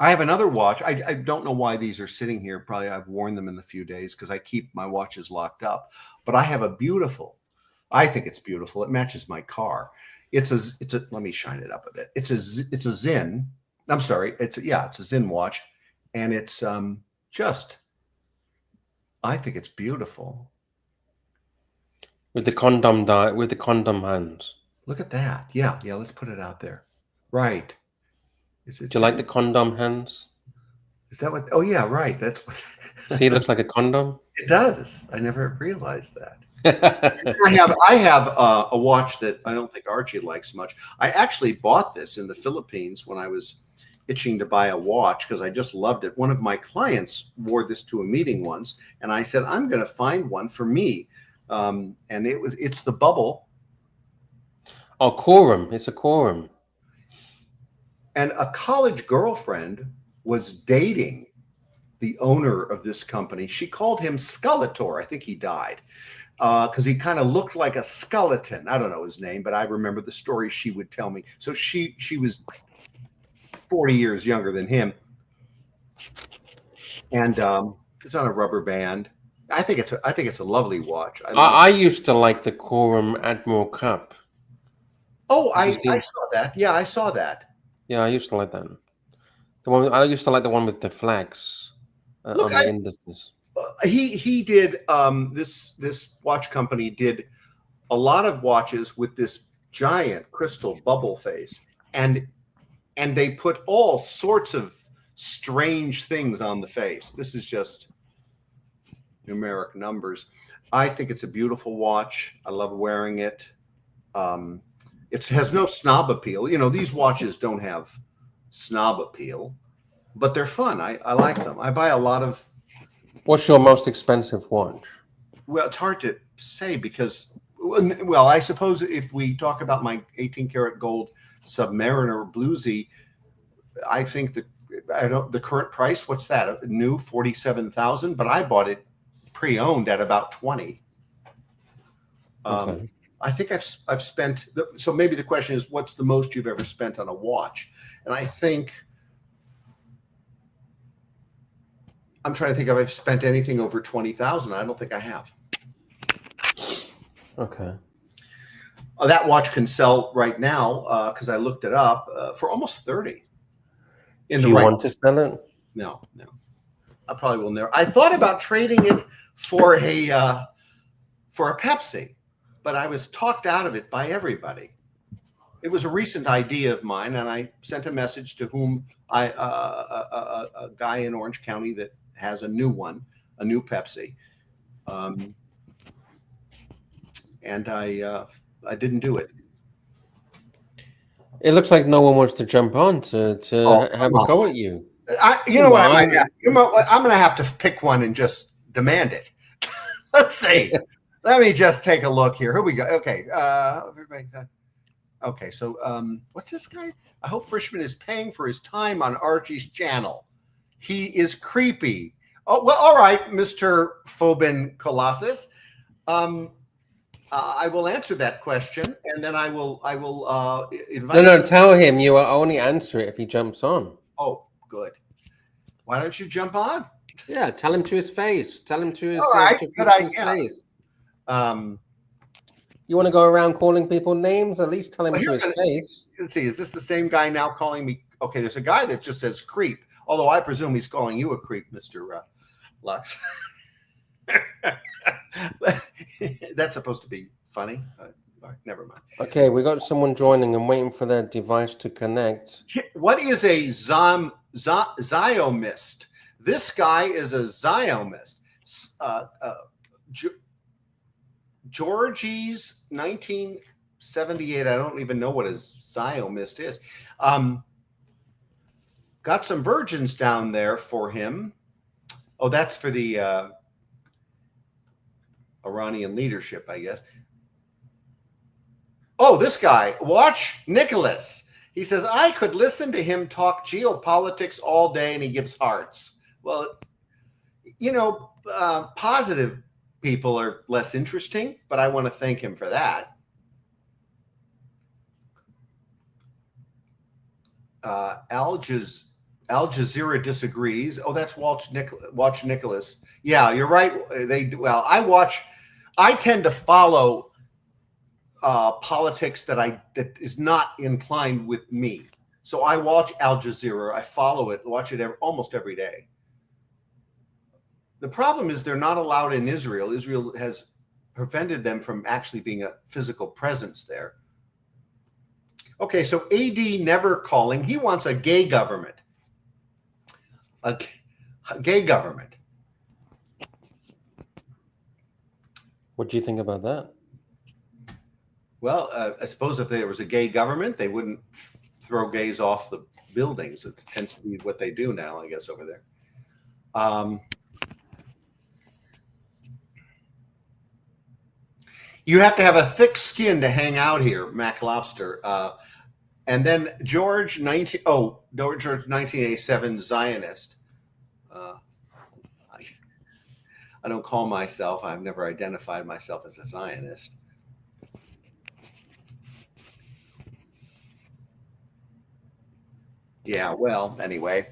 I have another watch. I don't know why these are sitting here. Probably I've worn them in a few days because I keep my watches locked up. But I have a beautiful. I think it's beautiful. It matches my car. It's a. Let me shine it up a bit. It's a Zin. I'm sorry. It's a Zin watch, and it's just. I think it's beautiful.
With the condom hands.
Look at that. Yeah. Let's put it out there. Right.
Do you like the condom hands?
Is that what? Oh yeah, right. That's what.
See, it looks like a condom.
It does. I never realized that. I have a watch that I don't think Archie likes much. I actually bought this in the Philippines when I was itching to buy a watch because I just loved it. One of my clients wore this to a meeting once, and I said, "I'm going to find one for me." And it's the Bubble.
Oh, Quorum. It's a Quorum.
And a college girlfriend was dating the owner of this company. She called him Skeletor. I think he died because he kind of looked like a skeleton. I don't know his name, but I remember the story she would tell me. So she was 40 years younger than him. And it's on a rubber band. I think it's a lovely watch.
I used to like the Quorum Admiral Cup.
Oh, I saw that. Yeah, I saw that.
Yeah, I used to like that. I used to like the one with the flags on the indices.
He did this watch company did a lot of watches with this giant crystal bubble face, and they put all sorts of strange things on the face. This is just numeric numbers. I think it's a beautiful watch. I love wearing it. It has no snob appeal. You know, these watches don't have snob appeal, but they're fun. I like them. I buy a lot of.
What's your most expensive watch?
Well, it's hard to say because Well, I suppose if we talk about my 18 karat gold Submariner bluesy, I think that the current price, what's that? A new 47,000, but I bought it pre-owned at about 20.
Okay.
I think I've spent, so maybe the question is, what's the most you've ever spent on a watch? And I think, I'm trying to think if I've spent anything over 20,000. I don't think I have.
Okay.
That watch can sell right now, because I looked it up, for almost 30.
Do you want to sell it?
No. I probably will never. I thought about trading it for a Pepsi, but I was talked out of it by everybody. It was a recent idea of mine, and I sent a message to whom a guy in Orange County that has a new Pepsi, and I didn't do it.
It looks like no one wants to jump on to have a go at you.
You know what? I'm going to have to pick one and just demand it. Let's see. Let me just take a look here. Here we go. Okay. Okay. So, what's this guy? I hope Frishman is paying for his time on Archie's channel. He is creepy. Oh, well, all right, Mr. Phobin Colossus. I will answer that question, and then I will invite.
No, tell him you will only answer it if he jumps on.
Oh, good. Why don't you jump on?
Yeah, tell him to his face. Tell him to his,
all right,
to his face. You want to go around calling people names? At least tell him to his face.
Let's see. Is this the same guy now calling me? Okay, there's a guy that just says creep. Although I presume he's calling you a creep, Mr. Lux. That's supposed to be funny. Never mind.
Okay, we got someone joining and waiting for their device to connect.
What is a zyomist? This guy is a zyomist. Georgie's 1978. I don't even know what a zyomist is. Got some virgins down there for him. Oh, that's for the Iranian leadership, I guess. Oh, this guy, watch Nicholas. He says, I could listen to him talk geopolitics all day, and he gives hearts. Well, you know, positive people are less interesting, but I want to thank him for that. Al Jazeera disagrees. Oh, that's Watch Nicholas. Yeah, you're right. I tend to follow politics that is not inclined with me. So I watch Al Jazeera. I follow it, watch it almost every day. The problem is they're not allowed in Israel. Israel has prevented them from actually being a physical presence there. Okay, so AD never calling. He wants a gay government. A gay government.
What do you think about that?
Well, I suppose if there was a gay government, they wouldn't throw gays off the buildings. It tends to be what they do now, I guess, over there. You have to have a thick skin to hang out here, Mac Lobster. And then George 1987 Zionist. I don't call myself, I've never identified myself as a Zionist. Yeah, well, anyway,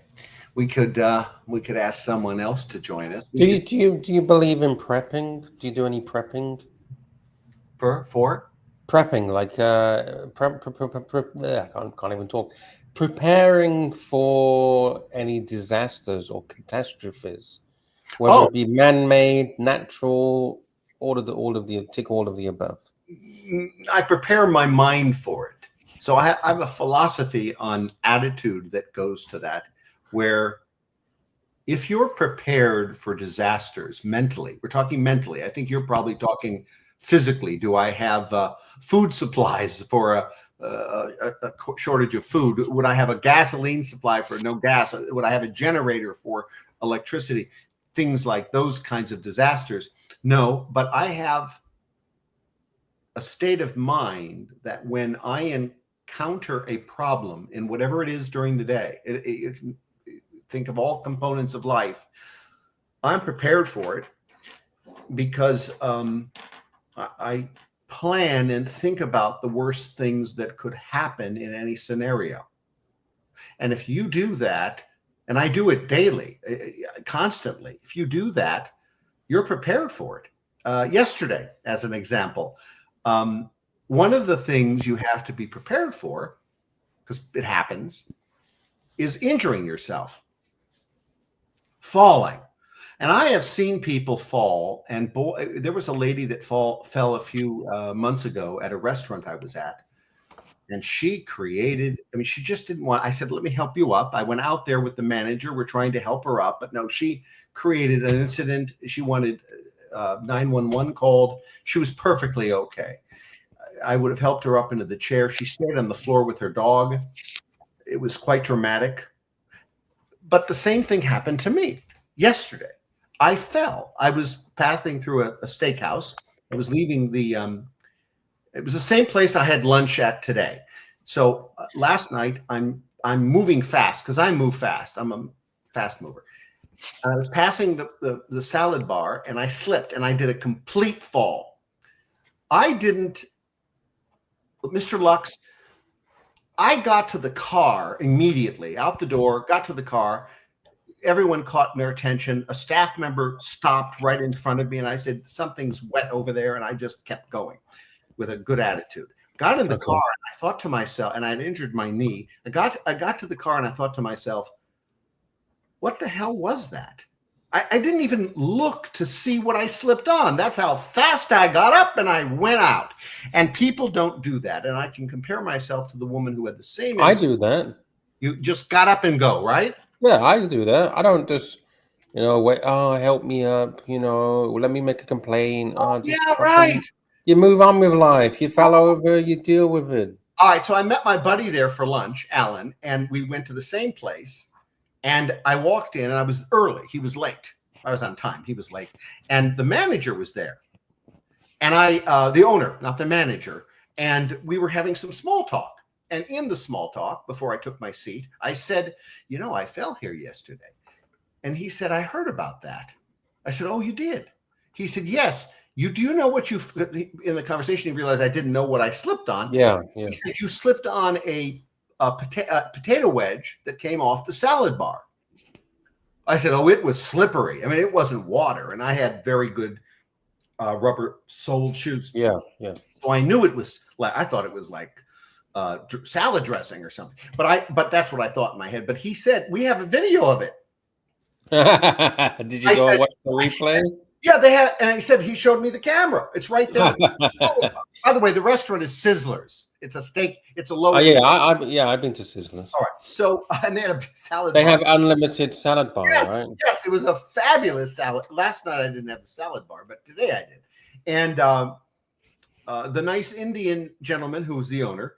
we could ask someone else to join us.
Do you believe in prepping? Do you do any prepping?
For
prepping, like I can't even talk. Preparing for any disasters or catastrophes, whether it be man-made, natural, all of the above.
I prepare my mind for it. So I have a philosophy on attitude that goes to that, where if you're prepared for disasters mentally, we're talking mentally. I think you're probably talking physically. Do I have food supplies for a shortage of food? Would I have a gasoline supply for no gas? Would I have a generator for electricity? Things like those kinds of disasters. No, but I have a state of mind that when I encounter a problem in whatever it is during the day, think of all components of life, I'm prepared for it because I plan and think about the worst things that could happen in any scenario. And if you do that, and I do it daily, constantly, if you do that, you're prepared for it. Yesterday, as an example, one of the things you have to be prepared for, because it happens, is injuring yourself, falling. And I have seen people fall, and there was a lady that fell a few months ago at a restaurant I was at, and she created, I mean, she just didn't want, I said, let me help you up. I went out there with the manager. We're trying to help her up, but no, she created an incident. She wanted 911 called. She was perfectly okay. I would have helped her up into the chair. She stayed on the floor with her dog. It was quite dramatic. But the same thing happened to me yesterday. I fell. I was passing through a steakhouse. I was leaving it was the same place I had lunch at today. So last night, I'm moving fast because I move fast. I'm a fast mover. And I was passing the salad bar and I slipped and I did a complete fall. Mr. Lux, I got to the car immediately, out the door, got to the car. Everyone caught their attention. A staff member stopped right in front of me and I said, something's wet over there. And I just kept going with a good attitude. Got in the car and I thought to myself, and I'd injured my knee. I got to the car and I thought to myself, what the hell was that? I didn't even look to see what I slipped on. That's how fast I got up and I went out. And people don't do that. And I can compare myself to the woman who had the same.
I do that.
You just got up and go, right?
Yeah, I do that. I don't just, wait. Oh, help me up. Let me make a complaint.
Yeah, right.
You move on with life. You fell over. You deal with it.
All right. So I met my buddy there for lunch, Alan, and we went to the same place. And I walked in and I was early. He was late. I was on time. He was late. And the manager was there. And the owner, not the manager. And we were having some small talk. And in the small talk, before I took my seat, I said, I fell here yesterday. And he said, I heard about that. I said, oh, you did? He said, yes. Do you know what in the conversation, he realized I didn't know what I slipped on.
Yeah.
He said, you slipped on a potato wedge that came off the salad bar. I said, oh, it was slippery. I mean, it wasn't water. And I had very good rubber soled shoes.
Yeah.
So I knew it was I thought it was like salad dressing or something. But that's what I thought in my head. But he said, we have a video of it.
Did you go watch the replay?
Yeah, they had, and he showed me the camera. It's right there. By the way, the restaurant is Sizzlers. It's a steak. It's a low.
Oh yeah, I've been to Sizzlers.
All right. So and they had a salad.
They have unlimited salad bar, right?
Yes, it was a fabulous salad. Last night I didn't have the salad bar, but today I did. And the nice Indian gentleman who was the owner,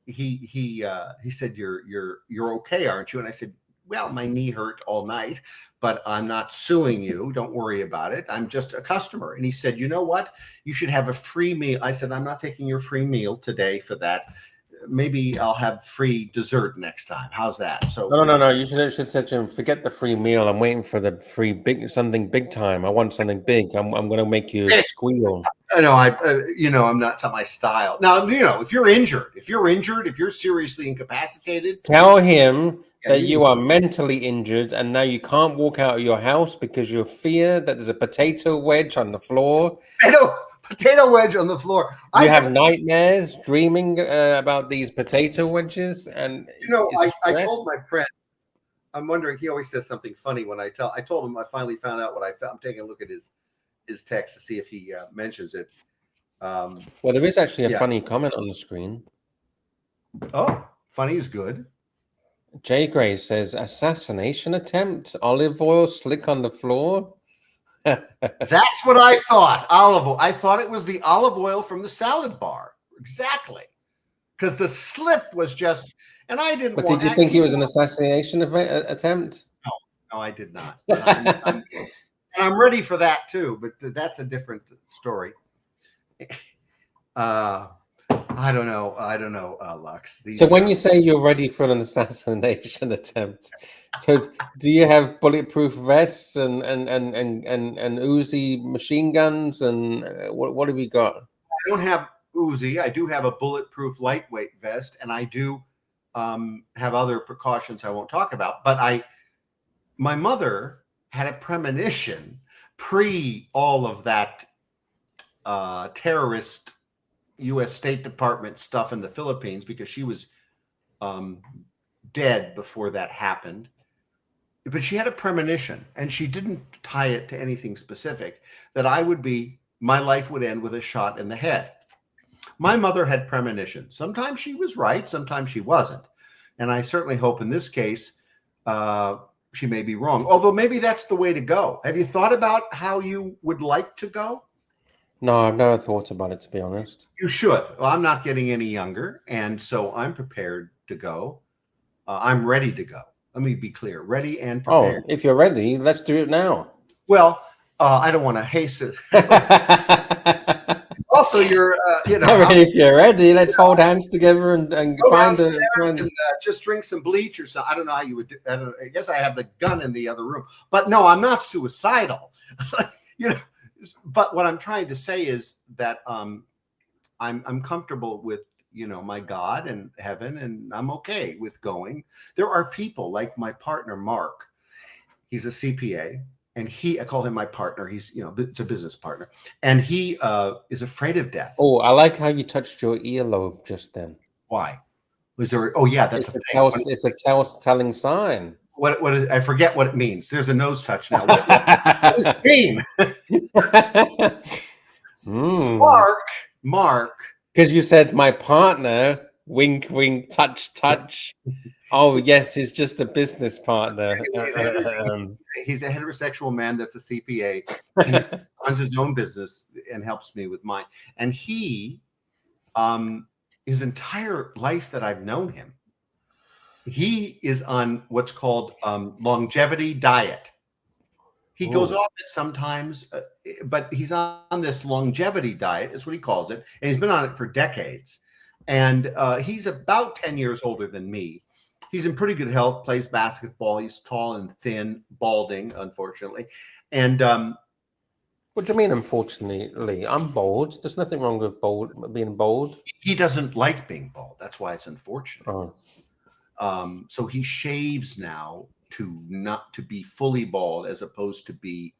he said, "You're okay, aren't you?" And I said, "Well, my knee hurt all night, but I'm not suing you. Don't worry about it. I'm just a customer." And he said, "You know what? You should have a free meal." I said, "I'm not taking your free meal today for that. Maybe I'll have free dessert next time. How's that?" So
no. You should say to him, "Forget the free meal. I'm waiting for the free something big time. I want something big. I'm going to make you squeal."
I know. I'm not my style. Now, if you're injured, if you're seriously incapacitated,
tell him that you are mentally injured and now you can't walk out of your house because you fear that there's a potato wedge on the floor.
Potato wedge on the floor.
You have nightmares dreaming about these potato wedges. And
I told my friend, I'm wondering, he always says something funny when I told him I finally found out what I found. I'm taking a look at his text to see if he mentions it.
Well, there is actually a funny comment on the screen.
Oh, funny is good.
Jay Gray says, assassination attempt, olive oil slick on the floor.
That's what I thought. Olive oil. I thought it was the olive oil from the salad bar. Exactly. Because the slip was just, and I didn't.
But did you think it was an assassination attempt?
No, I did not. And I'm ready for that too, but that's a different story. I don't know. I don't know, Lux.
So when you say you're ready for an assassination attempt, so do you have bulletproof vests and Uzi machine guns and what have you got?
I don't have Uzi. I do have a bulletproof lightweight vest, and I do have other precautions I won't talk about. But my mother had a premonition pre all of that terrorist U.S. State Department stuff in the Philippines, because she was dead before that happened. But she had a premonition, and she didn't tie it to anything specific, that my life would end with a shot in the head. My mother had premonitions. Sometimes she was right, sometimes she wasn't. And I certainly hope in this case she may be wrong, although maybe that's the way to go. Have you thought about how you would like to go?
No, I've never thought about it, to be honest.
You should. Well, I'm not getting any younger, and so I'm prepared to go. I'm ready to go. Let me be clear. Ready and prepared.
Oh, if you're ready, let's do it now.
Well, I don't want to hasten. Also, you're,
if you're ready, let's hold hands together and find a.
Just drink some bleach or something. I don't know how you would do. I guess I have the gun in the other room, but no, I'm not suicidal. But what I'm trying to say is that I'm comfortable with my God and heaven, and I'm okay with going. There are people like my partner Mark. He's a CPA, and I call him my partner. He's it's a business partner, and he is afraid of death.
Oh, I like how you touched your earlobe just then.
Why? Was there? Oh yeah, that's
it's a telling sign.
What is? I forget what it means. There's a nose touch now. What does it mean? Mark.
Because you said my partner. Wink, wink, touch, touch. Oh yes, he's just a business partner.
He's a heterosexual man that's a CPA. And he runs his own business and helps me with mine. And he, his entire life that I've known him, he is on what's called longevity diet. He goes off it sometimes, but he's on this longevity diet, is what he calls it. And he's been on it for decades. And he's about 10 years older than me. He's in pretty good health, plays basketball. He's tall and thin, balding, unfortunately. And
what do you mean, unfortunately? I'm bald. There's nothing wrong with being bald.
He doesn't like being bald. That's why it's unfortunate.
Oh.
So he shaves now to be fully bald as opposed to be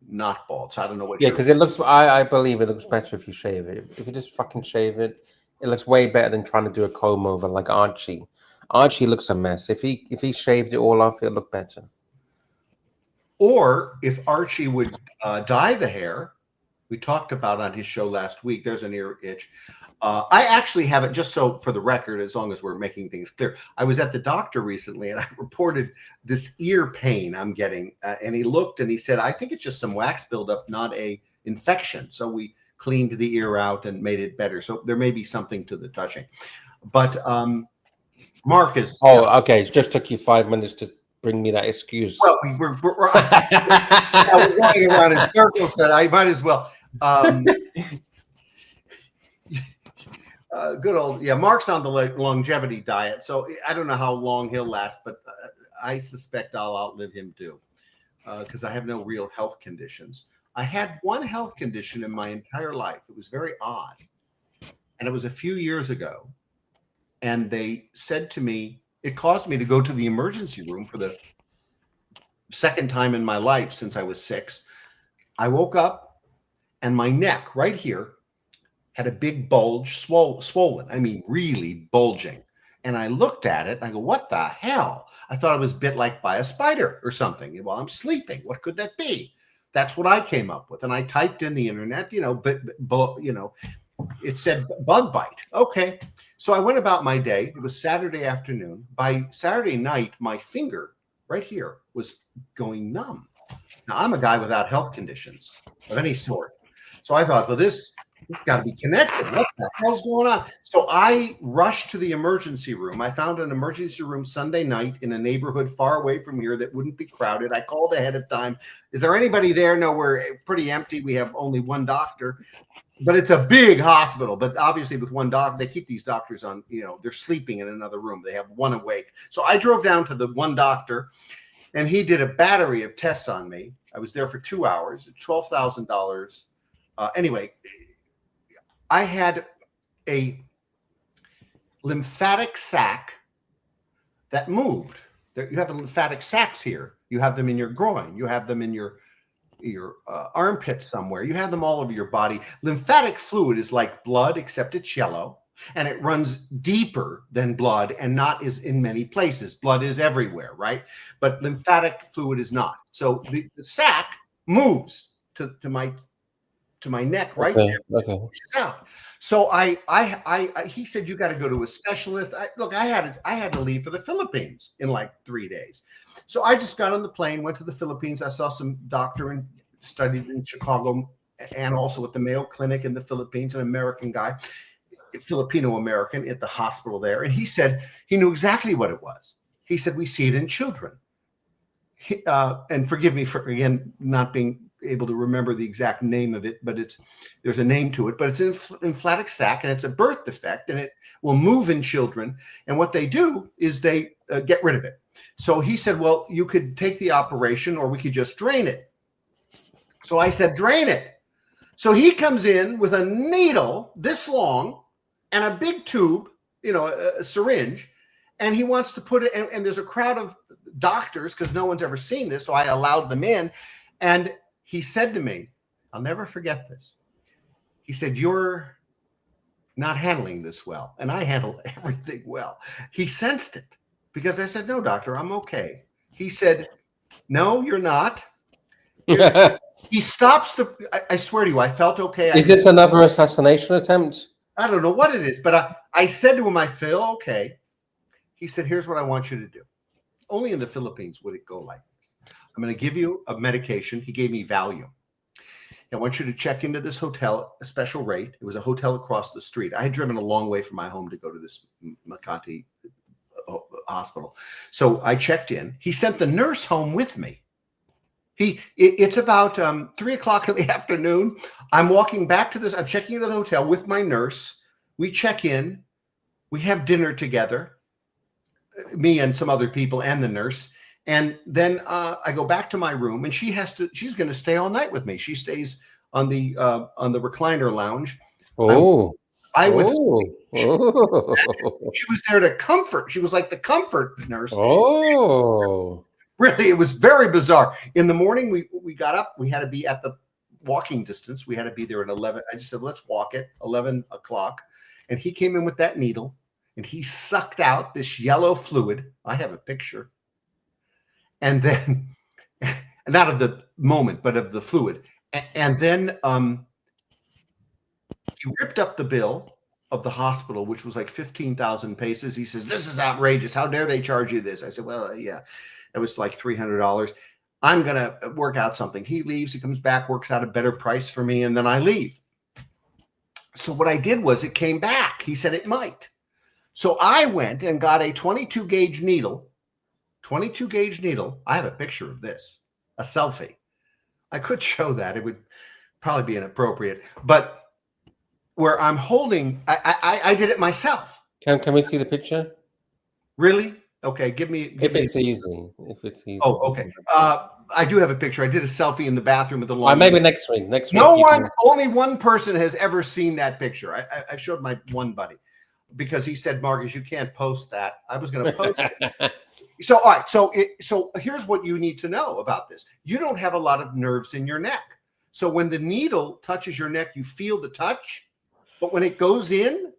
not bald. So I don't know what.
Yeah, because it looks. I believe it looks better if you shave it. If you just fucking shave it, it looks way better than trying to do a comb over like Archie. Archie looks a mess. If he shaved it all off, it'd look better.
Or if Archie would dye the hair, we talked about on his show last week. There's an ear itch. I actually have it, just so for the record, as long as we're making things clear. I was at the doctor recently and I reported this ear pain I'm getting. And he looked and he said, I think it's just some wax buildup, not a infection. So we cleaned the ear out and made it better. So there may be something to the touching. But Mark is...
Oh, okay. It just took you 5 minutes to bring me that excuse.
Well, we're going around in circles, but I might as well... good old, Mark's on the longevity diet, so I don't know how long he'll last, but I suspect I'll outlive him too, because I have no real health conditions. I had one health condition in my entire life. It was very odd, and it was a few years ago, and they said to me, it caused me to go to the emergency room for the second time in my life since I was 6. I woke up, and my neck right here had a big bulge, swollen. I mean, really bulging. And I looked at it and I go, what the hell? I thought I was bit like by a spider or something while I'm sleeping. What could that be? That's what I came up with. And I typed in the internet, it said bug bite. Okay. So I went about my day. It was Saturday afternoon. By Saturday night, my finger right here was going numb. Now, I'm a guy without health conditions of any sort. So I thought, well, it's got to be connected. What the hell's going on? So I rushed to the emergency room. I found an emergency room Sunday night in a neighborhood far away from here that wouldn't be crowded. I called ahead of time. Is there anybody there? No, we're pretty empty. We have only one doctor. but it's a big hospital. But obviously, with one doctor, they keep these doctors on. They're sleeping in another room. They have one awake. So I drove down to the one doctor, and he did a battery of tests on me. I was there for 2 hours, $12,000. Anyway, I had a lymphatic sac that moved. You have lymphatic sacs here. You have them in your groin. You have them in your armpit somewhere. You have them all over your body. Lymphatic fluid is like blood, except it's yellow, and it runs deeper than blood and not is in many places. Blood is everywhere, right? But lymphatic fluid is not. So the sac moves to my neck right there.
Okay.
Out. So he said, you got to go to a specialist. I had to leave for the Philippines in like 3 days. So I just got on the plane, went to the Philippines. I saw some doctor and studied in Chicago and also at the Mayo Clinic in the Philippines, an American guy, Filipino American at the hospital there. And he said he knew exactly what it was. He said, we see it in children. And forgive me for, again, not being able to remember the exact name of it, but there's a name to it, but it's an lymphatic sac and it's a birth defect and it will move in children. And what they do is they get rid of it. So he said, well, you could take the operation or we could just drain it. So I said, drain it. So he comes in with a needle this long and a big tube, a syringe, and he wants to put it, and there's a crowd of doctors because no one's ever seen this. So I allowed them in. And he said to me, I'll never forget this. He said, you're not handling this well. And I handle everything well. He sensed it because I said, no, doctor, I'm okay. He said, no, you're not. He stops I swear to you, I felt okay.
Is this another assassination attempt? I
don't know what it is, but I said to him, I feel okay. He said, here's what I want you to do. Only in the Philippines would it go like this. I'm going to give you a medication. He gave me Valium. I want you to check into this hotel, a special rate. It was a hotel across the street. I had driven a long way from my home to go to this Makati hospital. So I checked in. He sent the nurse home with me. It's about 3 o'clock in the afternoon. I'm walking back to this. I'm checking into the hotel with my nurse. We check in. We have dinner together, me and some other people and the nurse. And then I go back to my room, and she's going to stay all night with me. She stays on the recliner lounge.
Oh,
I would. She was there to comfort. She was like the comfort nurse.
Oh,
really, it was very bizarre. In the morning, we got up. We had to be at the walking distance. We had to be there at 11. I just said, let's walk it, 11 o'clock. And he came in with that needle, and he sucked out this yellow fluid. I have a picture. And then, not of the moment, but of the fluid. And then he ripped up the bill of the hospital, which was like 15,000 pesos. He says, this is outrageous. How dare they charge you this? I said, well, yeah, it was like $300. I'm going to work out something. He leaves, he comes back, works out a better price for me, and then I leave. So what I did was it came back. He said it might. So I went and got a 22 gauge needle. 22 gauge needle. I have a picture of this, a selfie. I could show that. It would probably be inappropriate, but where I'm holding, I did it myself.
Can we see the picture?
Really? Okay. Give me.
If it's easy.
Oh, okay. I do have a picture. I did a selfie in the bathroom with the long.
Maybe next week.
Only one person has ever seen that picture. I showed my one buddy because he said, Marcus, you can't post that. I was going to post it. So, all right. So here's what you need to know about this. You don't have a lot of nerves in your neck. So when the needle touches your neck, you feel the touch. But when it goes in,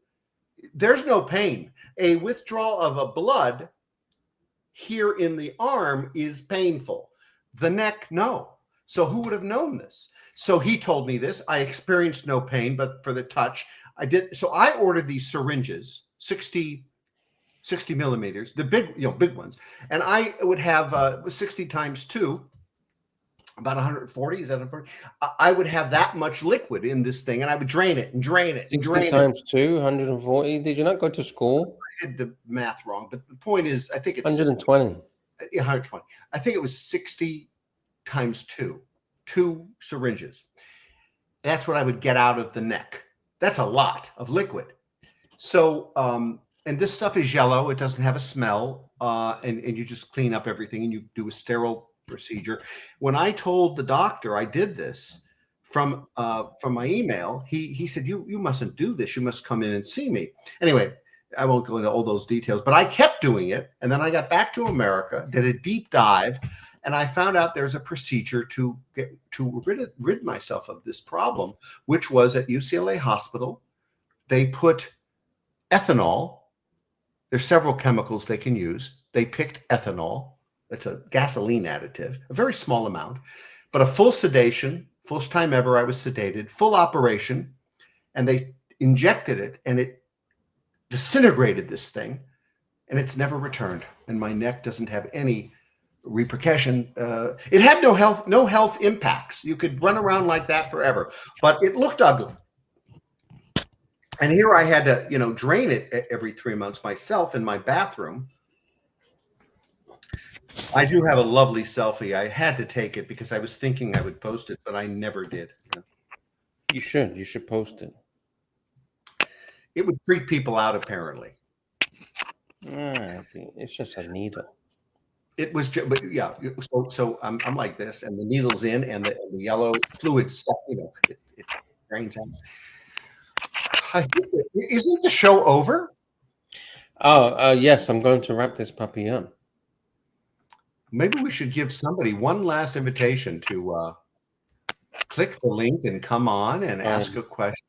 there's no pain. A withdrawal of a blood here in the arm is painful. The neck, no. So who would have known this? So he told me this. I experienced no pain, but for the touch, I did. So I ordered these syringes, 60 millimeters, the big ones. And I would have 60 times 2, about 140. Is that 140? I would have that much liquid in this thing, and I would drain it and drain it.
60 times 2, 140. Did you not go to school?
I did the math wrong, but the point is, I think it's
120.
Yeah, 120. I think it was 60 times 2 syringes. That's what I would get out of the neck. That's a lot of liquid. So, and this stuff is yellow. It doesn't have a smell. And you just clean up everything and you do a sterile procedure. When I told the doctor I did this from my email, he said, you mustn't do this. You must come in and see me. Anyway, I won't go into all those details, but I kept doing it. And then I got back to America, did a deep dive, and I found out there's a procedure to rid myself of this problem, which was at UCLA Hospital. They put ethanol. There's several chemicals they can use. They picked ethanol. It's a gasoline additive, a very small amount, but a full sedation, first time ever I was sedated, full operation, and they injected it, and it disintegrated this thing, and it's never returned. And my neck doesn't have any repercussion. It had no health impacts. You could run around like that forever, but it looked ugly. And here I had to, drain it every 3 months myself in my bathroom. I do have a lovely selfie. I had to take it because I was thinking I would post it, but I never did.
You should post it.
It would freak people out, apparently.
It's just a needle.
It was, but yeah. So I'm like this, and the needle's in, and the yellow fluid, it drains out. Isn't the show over?
Oh, yes. I'm going to wrap this puppy up.
Maybe we should give somebody one last invitation to click the link and come on and ask a question.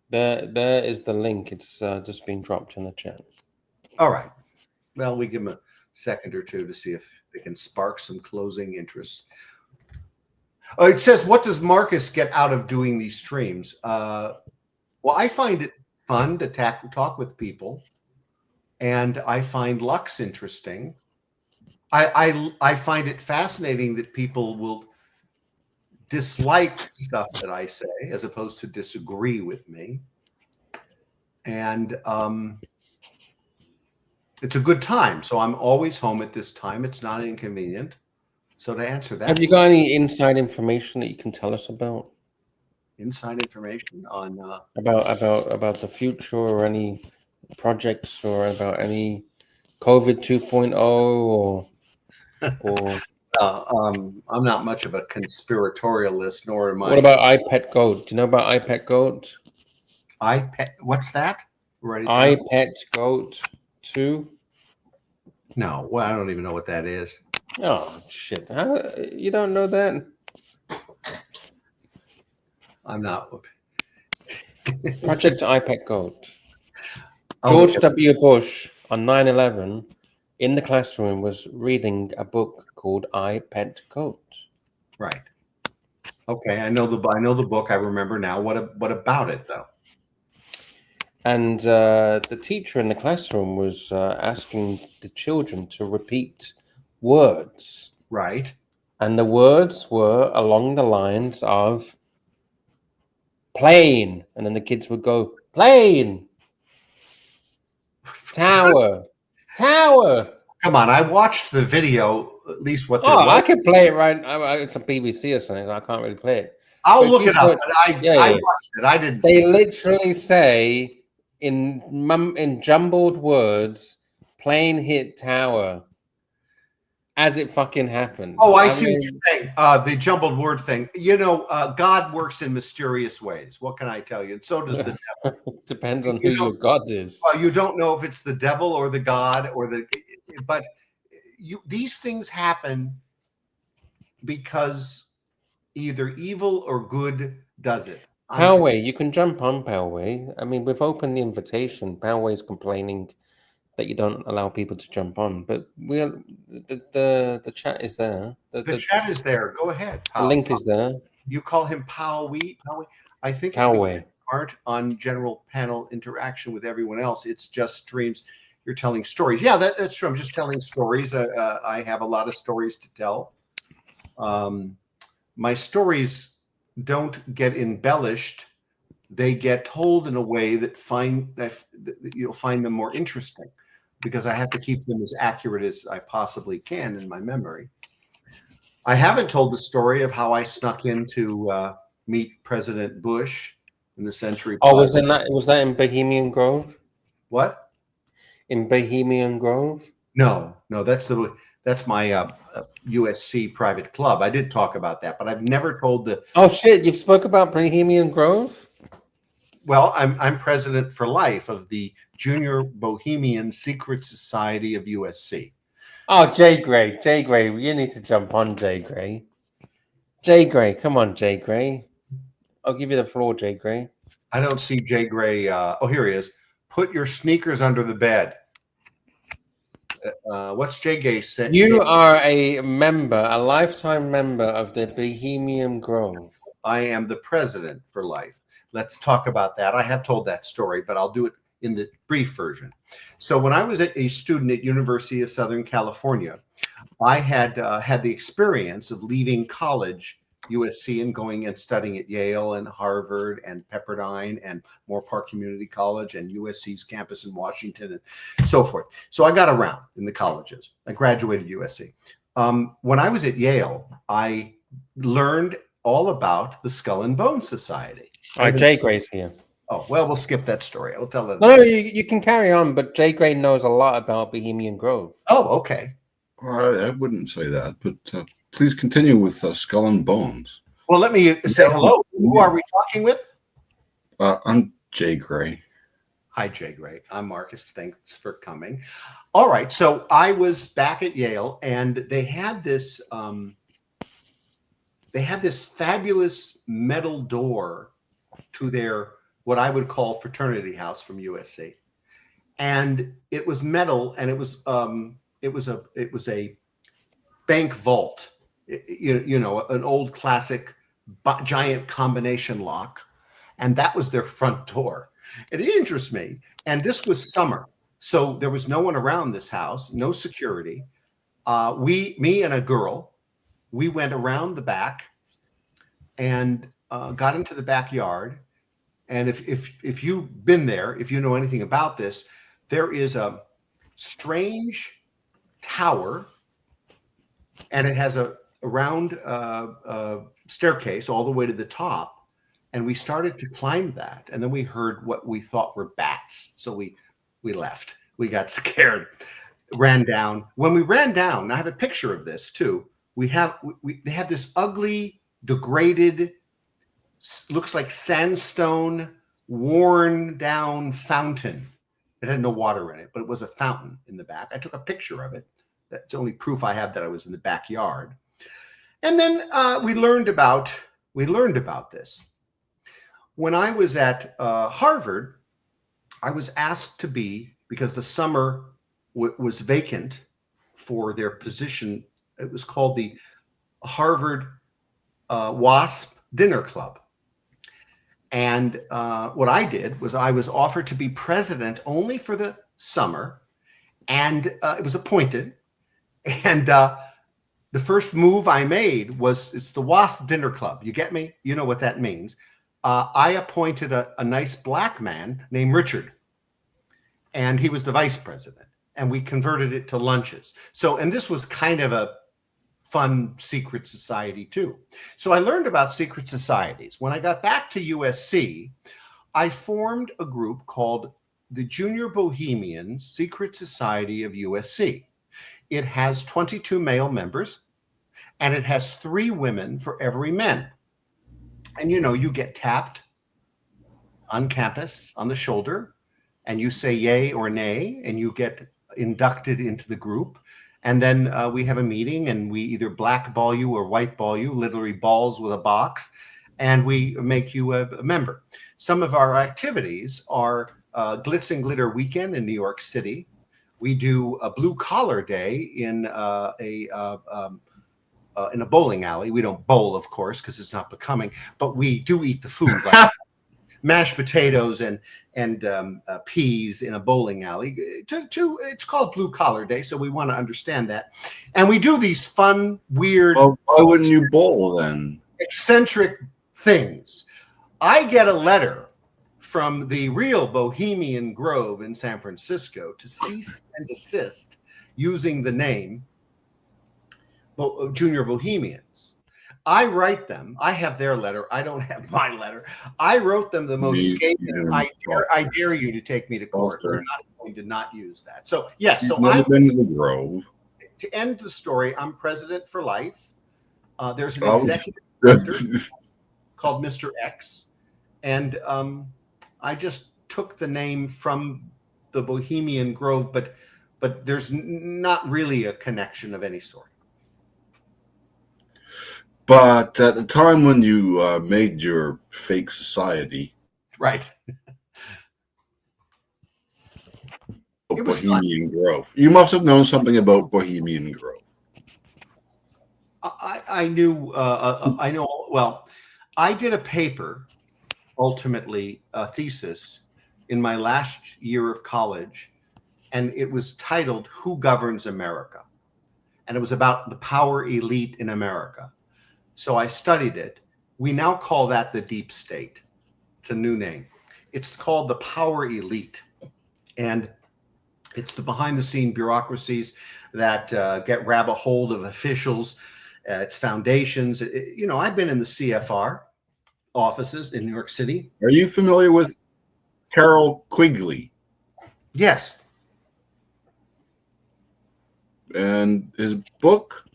There is the link. It's just been dropped in the chat.
All right. Well, we give them a second or two to see if they can spark some closing interest. Oh, it says, what does Marcus get out of doing these streams? Well, I find it fun to talk with people, and I find Lux interesting. I find it fascinating that people will dislike stuff that I say as opposed to disagree with me. And it's a good time. So I'm always home at this time. It's not inconvenient. So to answer that,
have you got any inside information that you can tell us about?
Inside information on
about the future, or any projects, or about any COVID 2.0 or
I'm not much of a conspiratorialist, nor am I.
What about iPet Goat? Do you know about iPet Goat?
What's that?
iPet Goat 2?
No, well, I don't even know what that is.
Oh shit! You don't know that?
I'm not.
Project iPet Goat. George W. Bush on 9/11 in the classroom was reading a book called I, Pet Goat.
Right. Okay, I know the book. I remember now. What about it though?
And the teacher in the classroom was asking the children to repeat words.
Right.
And the words were along the lines of plane, and then the kids would go plane, tower.
Come on, I watched the video. At least what?
I could play it right. It's a BBC or something. So I can't really play it.
I'll look it up. I watched it. I didn't.
They literally say in jumbled words, plane hit tower, as it fucking happened.
Oh, I see what you're saying. The jumbled word thing. God works in mysterious ways. What can I tell you? And so does the devil.
Depends on who your God is.
Well, you don't know if it's the devil or the God but these things happen because either evil or good does it.
Poway, you can jump on Poway. I mean, we've opened the invitation. Poway's complaining that you don't allow people to jump on, but the chat is there. The
chat is there. Go ahead.
The link is there.
You call him Poway. I think
Poway
aren't on general panel interaction with everyone else. It's just streams. You're telling stories. Yeah, that's true. I'm just telling stories. I have a lot of stories to tell. My stories don't get embellished. They get told in a way that you'll find them more interesting, because I have to keep them as accurate as I possibly can in my memory. I haven't told the story of how I snuck into meet President Bush in the Century
Oh,
Plaza.
was that in Bohemian Grove?
What?
In Bohemian Grove?
No, that's my USC private club. I did talk about that, but I've never told the.
Oh shit! You've spoke about Bohemian Grove.
Well, I'm president for life of the Junior Bohemian Secret Society of USC.
Oh, Jay Gray, you need to jump on, Jay Gray. Jay Gray, come on, Jay Gray. I'll give you the floor, Jay Gray.
I don't see Jay Gray. Oh, here he is. Put your sneakers under the bed. What's Jay Gray saying?
You are a member, a lifetime member of the Bohemian Grove.
I am the president for life. Let's talk about that. I have told that story, but I'll do it in the brief version. So when I was a student at University of Southern California, I had had the experience of leaving college, USC, and going and studying at Yale and Harvard and Pepperdine and Moore Park Community College and USC's campus in Washington and so forth. So I got around in the colleges. I graduated USC. When I was at Yale, I learned all about the Skull and Bone Society.
All right, Jay Gray's here.
Oh, well, we'll skip that story. I'll tell it.
No, you can carry on, but Jay Gray knows a lot about Bohemian Grove.
Oh, okay.
I wouldn't say that, but please continue with Skull and Bones.
Well, let me say hello. Who are we talking with?
I'm Jay Gray.
Hi, Jay Gray. I'm Marcus. Thanks for coming. All right. So I was back at Yale, and they had this fabulous metal door to their what I would call fraternity house from USC, and it was metal, and it was a bank vault, you know, an old classic giant combination lock, and that was their front door. It interests me, and this was summer, so there was no one around this house, no security. Me and a girl, we went around the back and got into the backyard. And if you've been there, if you know anything about this, there is a strange tower, and it has a round staircase all the way to the top. And we started to climb that, and then we heard what we thought were bats. So we left. We got scared, ran down. When we ran down, and I have a picture of this too. They have this ugly, degraded, looks like sandstone, worn down fountain. It had no water in it, but it was a fountain in the back. I took a picture of it. That's the only proof I have that I was in the backyard. And then we learned about this. When I was at Harvard, I was asked to be, because the summer was vacant for their position. It was called the Harvard WASP Dinner Club. And what I did was I was offered to be president only for the summer, and it was appointed. And the first move I made was, it's the WASP Dinner Club. You get me? You know what that means. I appointed a nice black man named Richard, and he was the vice president. And we converted it to lunches. So, and this was kind of a fun secret society too. So I learned about secret societies. When I got back to USC, I formed a group called the Junior Bohemian Secret Society of USC. It has 22 male members, and it has 3 women for every man. And you know, you get tapped on campus on the shoulder, and you say yay or nay, and you get inducted into the group. And then we have a meeting, and we either blackball you or whiteball you, literally balls with a box, and we make you a member. Some of our activities are Glitz and Glitter Weekend in New York City. We do a blue collar day in a bowling alley. We don't bowl, of course, because it's not becoming, but we do eat the food, like mashed potatoes and peas in a bowling alley. It's called Blue Collar Day, so we want to understand that. And we do these fun, weird.
Well, why wouldn't you bowl then?
Eccentric things. I get a letter from the real Bohemian Grove in San Francisco to cease and desist using the name Junior Bohemians. I write them. I have their letter. I don't have my letter. I wrote them the most scathing. I dare you to take me to court. We're not going to not use that. So yes. So
I've been to the Grove.
To end the story, I'm president for life. There's an executive director called Mr. X, and I just took the name from the Bohemian Grove, but there's not really a connection of any sort.
But at the time when you made your fake society,
right,
Bohemian Grove, you must have known something about Bohemian Grove.
I knew. I know. Well, I did a paper, ultimately a thesis, in my last year of college, and it was titled "Who Governs America?" And it was about the power elite in America. So I studied it. We now call that the deep state. It's a new name. It's called the power elite. And it's the behind-the-scene bureaucracies that grab a hold of officials. It's foundations. I've been in the CFR offices in New York City.
Are you familiar with Carol Quigley?
Yes.
And his book?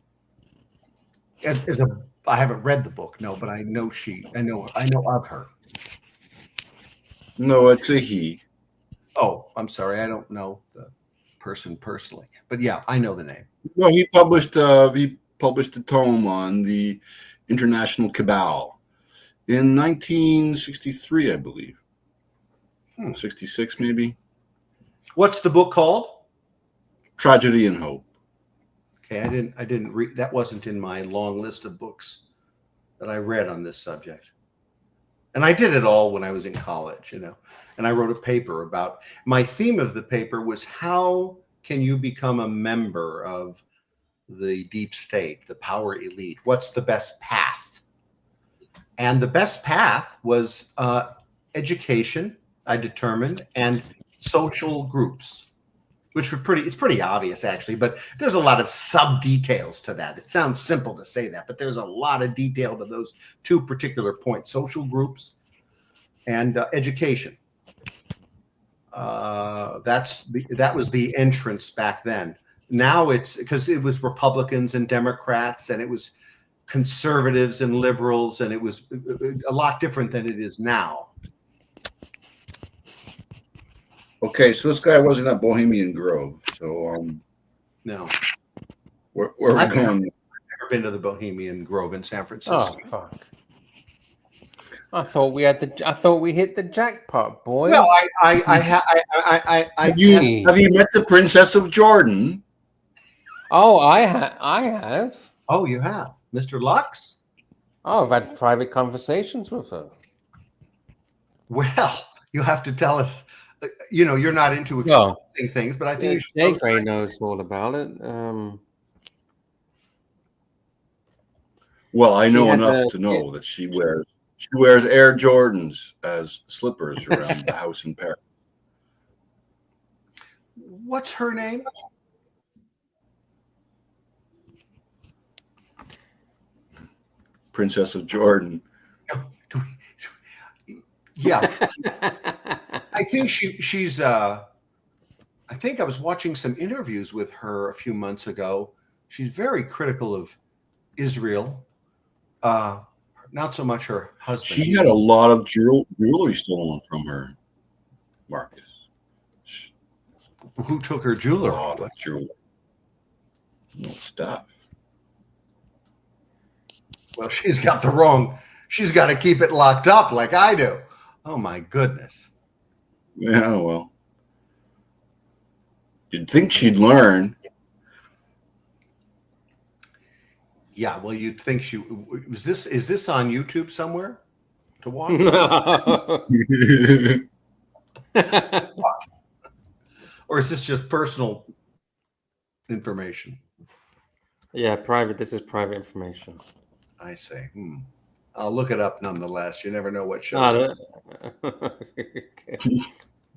I haven't read the book, no, but I know of her.
No, it's a he.
Oh, I'm sorry, I don't know the person personally, but yeah, I know the name.
Well, he published a tome on the International Cabal in 1963, I believe. 66, maybe.
What's the book called?
Tragedy and Hope.
Okay, I didn't read. That wasn't in my long list of books that I read on this subject. And I did it all when I was in college, and I wrote a paper about, my theme of the paper was, how can you become a member of the deep state, the power elite? What's the best path? And the best path was education, I determined, and social groups, which were it's pretty obvious actually, but there's a lot of sub details to that. It sounds simple to say that, but there's a lot of detail to those two particular points: social groups and education. That was the entrance back then. Now it's because it was Republicans and Democrats, and it was conservatives and liberals, and it was a lot different than it is now.
Okay, so this guy wasn't at Bohemian Grove. So
No.
Where are we going?
I've never been to the Bohemian Grove in San Francisco.
Oh fuck! I thought we hit the jackpot, boys.
Well,
Have you met the Princess of Jordan?
Oh, I have.
Oh, you have, Mr. Lux?
Oh, I've had private conversations with her.
Well, you have to tell us. You're not into exposing things, but I think you should.
Jay knows all about it.
Well, I know enough to know that she wears Air Jordans as slippers around the house in Paris.
What's her name?
Princess of Jordan.
Yeah. I think she's I think I was watching some interviews with her a few months ago. She's very critical of Israel. Not so much her husband.
She had a lot of jewelry stolen from her, Marcus.
Who took her jewelry?
A lot of jewelry. No stuff.
Well, she's got to keep it locked up like I do. Oh my goodness.
Yeah, well. You'd think she'd learn.
Yeah, well, you'd think is this on YouTube somewhere to watch? Or is this just personal information?
Yeah, private. This is private information.
I see. I'll look it up nonetheless. You never know what shows.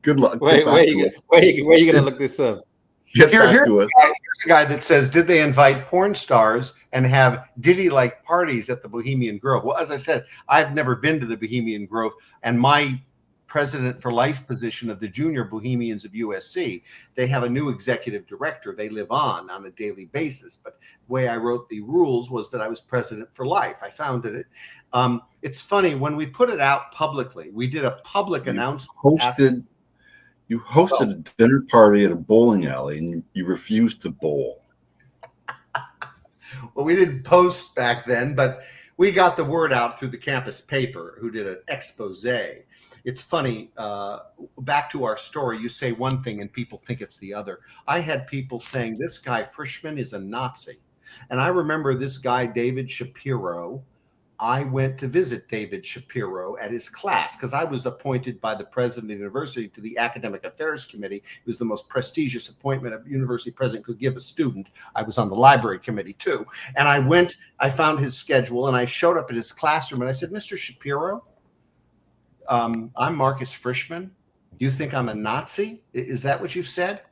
Good luck.
Where are you going to look this up?
Get back to us.
Here's the guy that says, did they invite porn stars and have Diddy-like parties at the Bohemian Grove? Well, as I said, I've never been to the Bohemian Grove, and my president for life position of the Junior Bohemians of USC, they have a new executive director. They live on a daily basis. But the way I wrote the rules was that I was president for life. I founded it. It's funny, when we put it out publicly, we did a public announcement.
You hosted a dinner party at a bowling alley, and you refused to bowl.
Well, we didn't post back then, but we got the word out through the campus paper, who did an expose. It's funny, back to our story, you say one thing and people think it's the other. I had people saying, this guy Frishman is a Nazi. And I remember this guy, David Shapiro. I went to visit David Shapiro at his class because I was appointed by the president of the university to the academic affairs committee. It was the most prestigious appointment a university president could give a student. I was on the library committee too. And I found his schedule and I showed up at his classroom and I said, Mr. Shapiro, I'm Marcus Frishman. Do you think I'm a Nazi? Is that what you've said?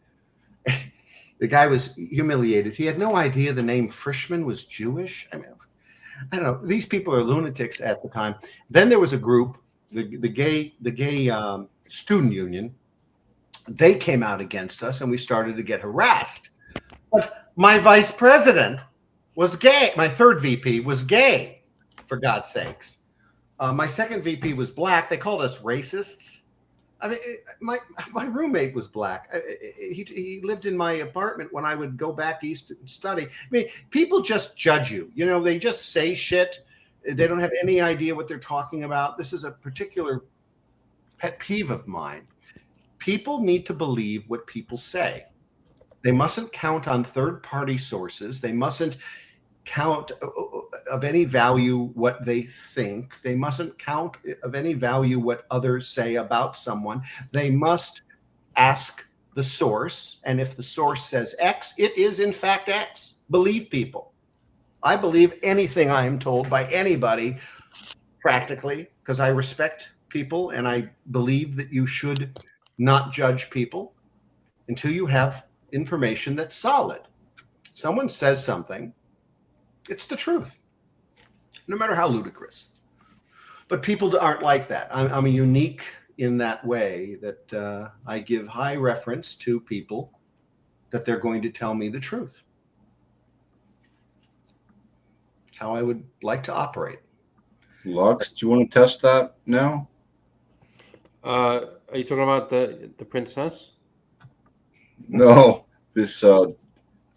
The guy was humiliated. He had no idea the name Frishman was Jewish. I mean, I don't know. These people are lunatics at the time. Then there was a group, the gay student union. They came out against us, and we started to get harassed. But my vice president was gay. My third VP was gay, for God's sakes. My second VP was black. They called us racists. I mean, my roommate was black. He lived in my apartment when I would go back east and study. I mean, people just judge you. You know, they just say shit. They don't have any idea what they're talking about. This is a particular pet peeve of mine. People need to believe what people say. They mustn't count on third-party sources. They mustn't count of any value what they think. They mustn't count of any value what others say about someone. They must ask the source, and if the source says X, it is in fact X. Believe people. I believe anything I am told by anybody practically because I respect people and I believe that you should not judge people until you have information that's solid. Someone says something, it's the truth, no matter how ludicrous. But people aren't like that. I'm unique in that way that I give high reference to people that they're going to tell me the truth. It's how I would like to operate.
Lux, do you want to test that now?
Are you talking about the princess?
No, this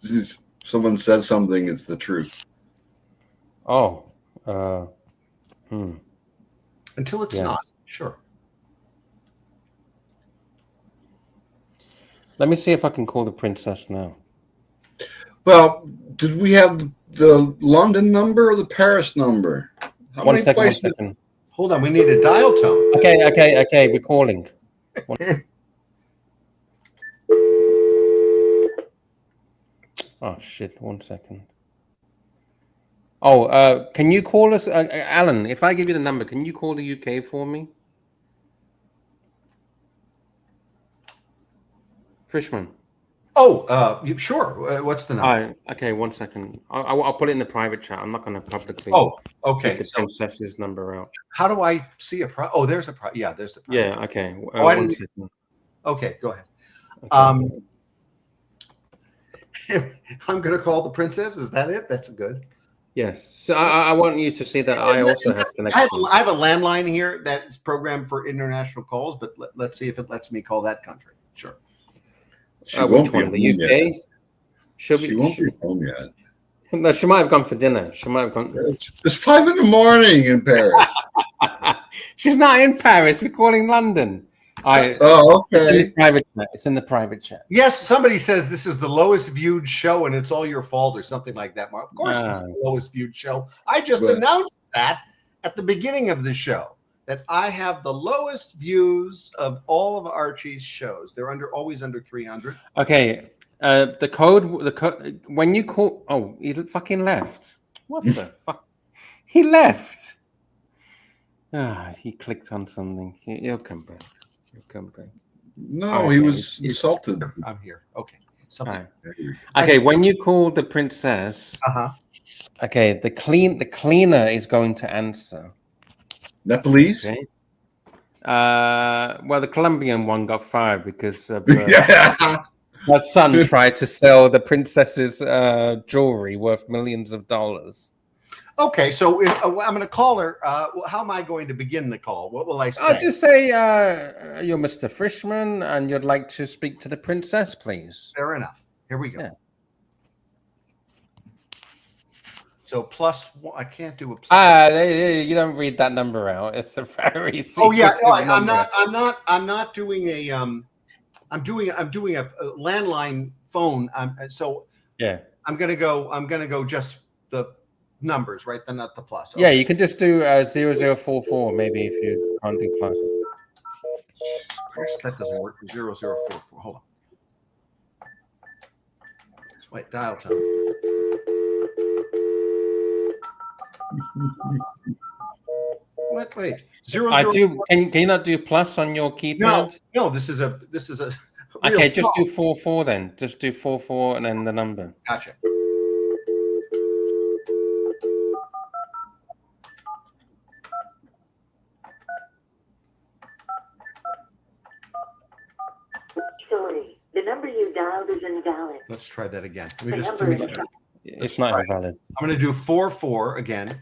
is someone said something. It's the truth.
Oh,
Until it's not, sure.
Let me see if I can call the princess now.
Well, did we have the London number or the Paris number?
One second.
Hold on, we need a dial tone.
Okay, we're calling. Oh, shit, 1 second. Oh, can you call us, Alan, if I give you the number, can you call the UK for me? Frishman.
Oh, sure. What's the number?
Okay, 1 second. I'll put it in the private chat. I'm not going to publicly
okay.
give the princess's number out.
How do I see a Oh, there's a yeah, there's the private
Yeah, okay.
1 second. Okay, go ahead.
Okay.
I'm going to call the princess. Is that it? That's good.
Yes. So I want you to see that I also have connection.
I have a landline here that's programmed for international calls, but let's see if it lets me call that country. Sure.
Which one? The UK?
She won't be home yet.
No, she might have gone for dinner. She might have gone.
It's 5 in the morning in Paris.
She's not in Paris. We're calling London.
Okay.
It's in the private chat. It's in the private chat.
Yes, somebody says this is the lowest viewed show and it's all your fault or something like that, Mark. Of course, it's the lowest viewed show. I just announced that at the beginning of the show, that I have the lowest views of all of Archie's shows. They're always under 300.
Okay. The code, when you call, oh, he fucking left. What the fuck? He left. He clicked on something. He'll come back.
No, he was insulted.
I'm here. Okay. something.
Okay, when you call the princess, okay, the cleaner is going to answer.
Nepalese?
Okay. Well, the Colombian one got fired because of her son tried to sell the princess's jewelry worth millions of dollars.
Okay, so I'm going to call her. How am I going to begin the call? What will I say?
I'll just say you're Mr. Frishman and you'd like to speak to the princess, please.
Fair enough. Here we go.
Yeah.
So +1. I can't do a plus.
You don't read that number out. It's a very
Oh yeah, no,
number.
I'm not doing a I'm doing a landline phone. So
Yeah.
I'm gonna go just the numbers, right? Then not the plus. Okay.
Yeah, you can just do 0044 maybe if you can't do plus.
That doesn't work. 0044. Hold on. Wait, dial tone. Wait. 00.
I do. Can you not do plus on your keypad?
No. This is a.
Okay, just do 44 then. Just do 44 and then the number.
Gotcha.
Sorry, the number you dialed is invalid.
Let's try that again.
The number is
It's not invalid.
I'm going to do 44 again.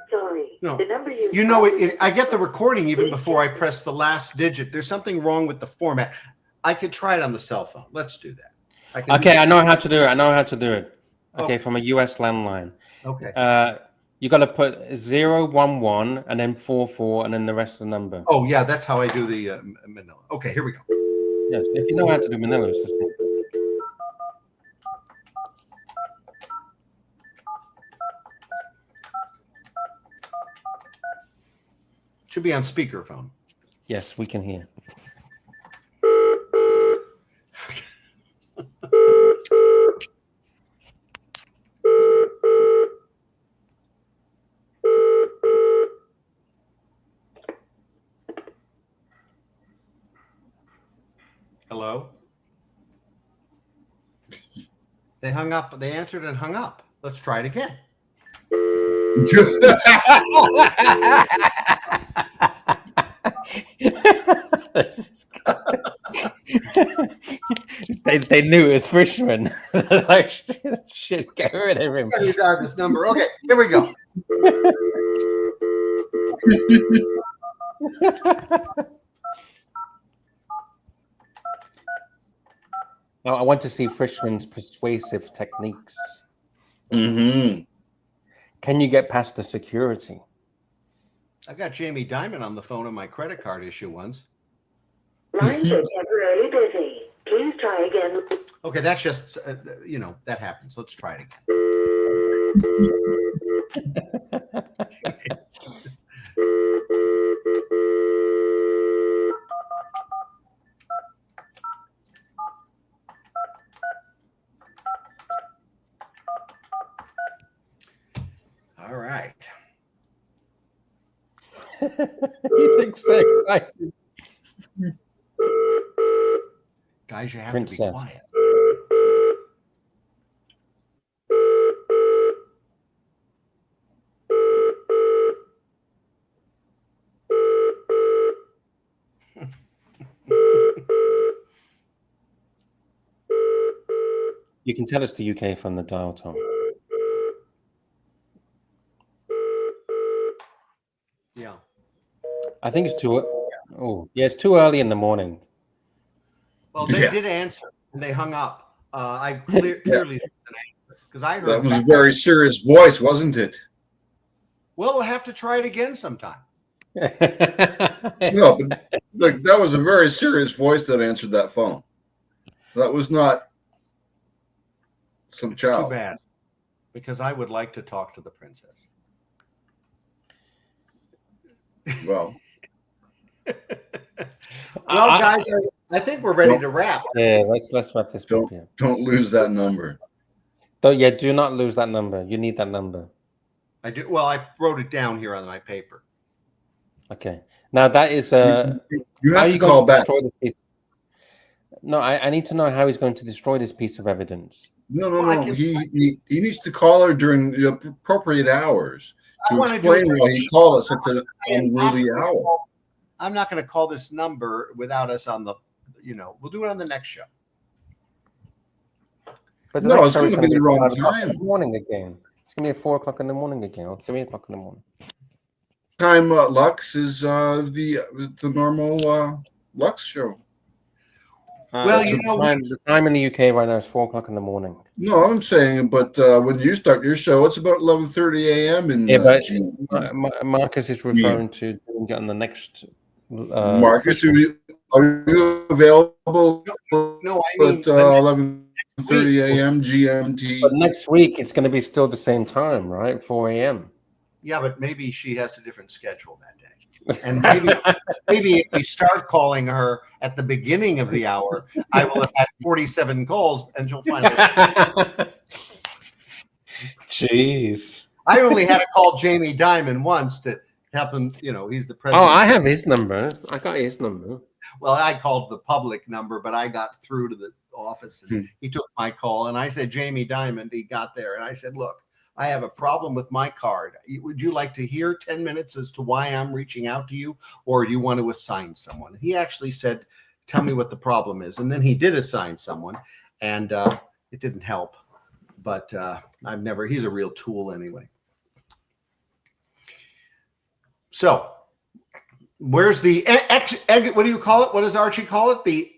sorry.
No.
The number
You know, I get the recording even before I press the last digit. There's something wrong with the format. I could try it on the cell phone. Let's do that.
Okay, I know how to do it. Okay, from a US landline.
Okay.
You got to put 011 and then 44 and then the rest of the number.
Oh yeah, that's how I do the Manila. Okay, here we go.
Yes, if you know how to do Manila, it's just...
Should be on speakerphone.
Yes, we can hear.
Hello? They hung up. They answered and hung up. Let's try it again.
they knew it was Frishman. Like, shit, get rid of him.
You got this number. Okay, here we go.
Now, I want to see Frishman's persuasive techniques.
Mm-hmm.
Can you get past the security?
I got Jamie Dimon on the phone on my credit card issue once.
Lines are temporarily busy. Please try again.
Okay, that's just, that happens. Let's try it again. All right.
You think so excited?
Guys, you have
Princess.
to be quiet.
You can tell it's the UK from the dial tone.
Yeah.
I think it's too. Oh, yeah, it's too early in the morning.
Well, they did answer and they hung up. I clearly because I heard
that was a very serious voice, wasn't it?
Well, we'll have to try it again sometime.
No, but look, that was a very serious voice that answered that phone. That was not some
It's
child.
too bad because I would like to talk to the princess.
Well,
Well, guys, I think we're ready to wrap.
Yeah, let's wrap this up. Yeah.
don't lose that number.
Do not lose that number. You need that number.
I do. Well, I wrote it down here on my paper.
Okay. Now that is
You
how are
have
you
to
going
call
to
back.
destroy this piece? No, I need to know how he's going to destroy this piece of evidence.
No.
Well,
He needs to call her during the appropriate hours
I
to
wanna do
explain
it-
why he called at such an unruly hour.
I'm not going to call this number without us on the. We'll do it on the next show.
But the
No,
next
it's
show is
gonna
going
be
to
the
be
wrong
5 o'clock in the
time.
morning again. It's going to be at 4 o'clock in the morning again, or 3 o'clock in the morning.
Time Lux is the normal Lux show.
Well,
the time in the UK right now is 4 o'clock in the morning.
No, I'm saying, but when you start your show, it's about 11:30 a.m. in
but
GMT.
Marcus is referring to doing it on the next.
Marcus,
Frishman.
are you available
No, I mean
at 11:30 a.m. GMT?
But next week it's going to be still the same time, right? 4 a.m.
Yeah, but maybe she has a different schedule that day, and maybe if we start calling her at the beginning of the hour, I will have had 47 calls, and she'll finally.
Jeez.
I only had to call Jamie Dimon once to help him. He's the
Oh,
president.
I have his number. I got his number.
Well, I called the public number, but I got through to the office, and he took my call, and I said, Jamie Dimon. He got there, and I said, look, I have a problem with my card. Would you like to hear 10 minutes as to why I'm reaching out to you, or do you want to assign someone? He actually said, tell me what the problem is. And then he did assign someone, and it didn't help. But he's a real tool anyway. So where's the what do you call it? What does Archie call it? The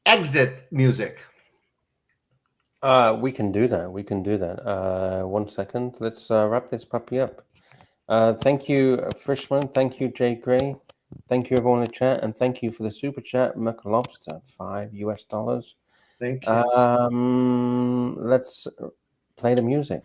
exit music.
We can do that. 1 second. Let's wrap this puppy up. Thank you, Frishman. Thank you, Jay Gray. Thank you, everyone in the chat, and thank you for the super chat, McLobster, $5.
Thank you.
Let's play the music.